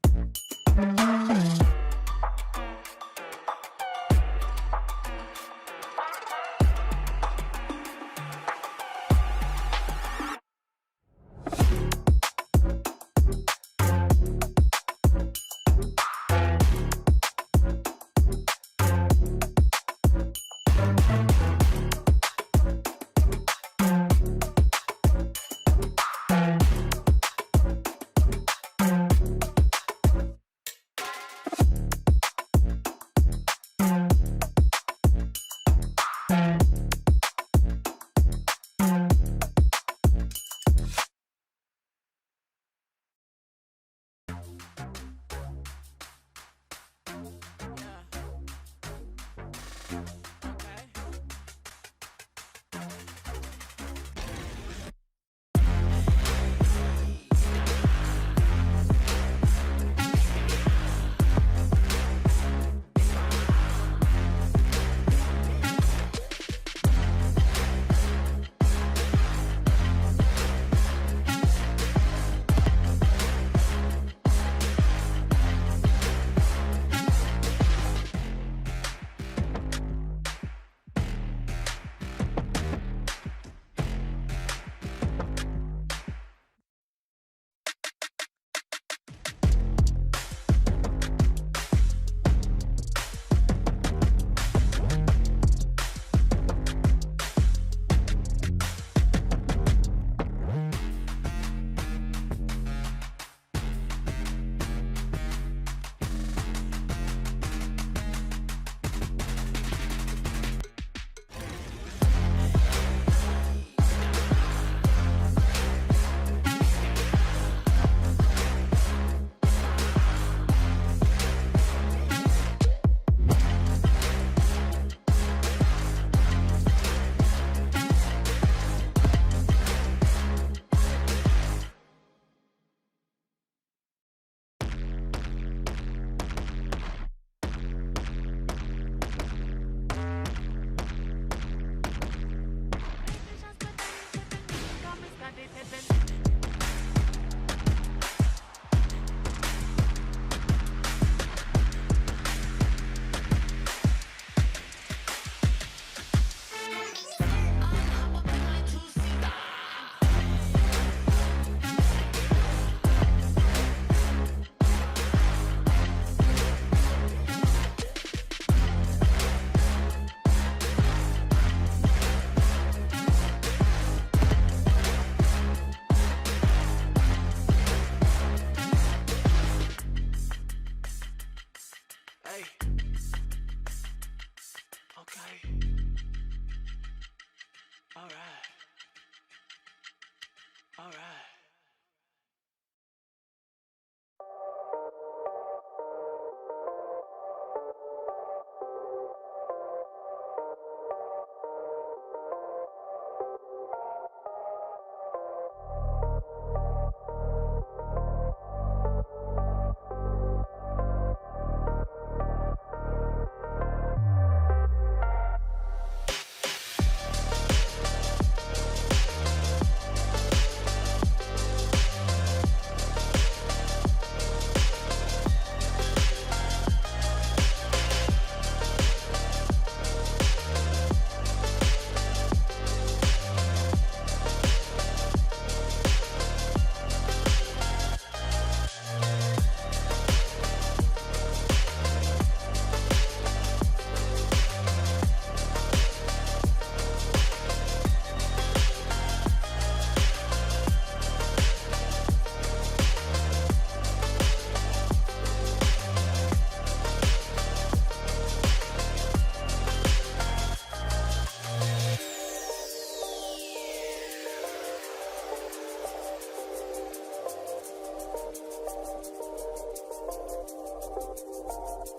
Thank you.